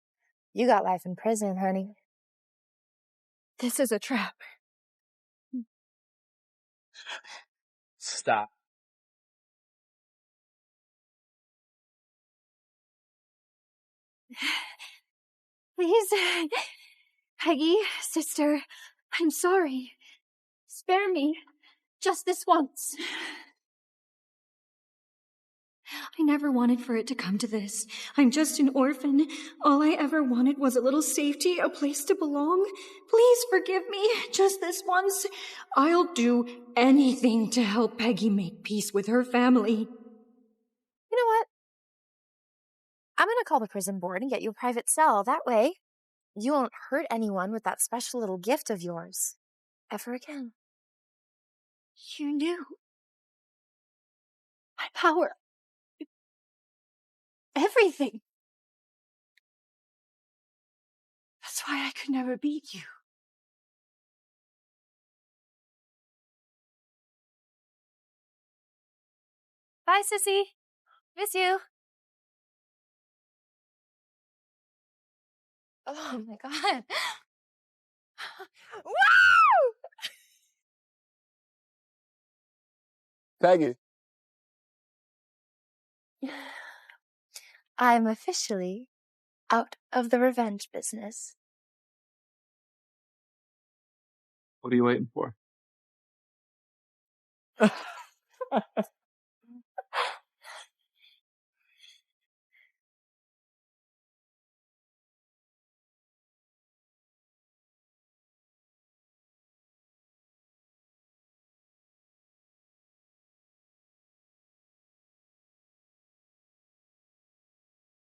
you got life in prison, honey. This is a trap. Stop. Please, Peggy, sister, I'm sorry. Spare me, just this once. I never wanted for it to come to this. I'm just an orphan. All I ever wanted was a little safety, a place to belong. Please forgive me, just this once. I'll do anything to help Peggy make peace with her family. You know what? I'm gonna call the prison board and get you a private cell. That way, you won't hurt anyone with that special little gift of yours. Ever again. You knew. My power. Everything. That's why I could never beat you. Bye, sissy. Miss you. Oh my god. Woo! Peggy. I'm officially out of the revenge business. What are you waiting for?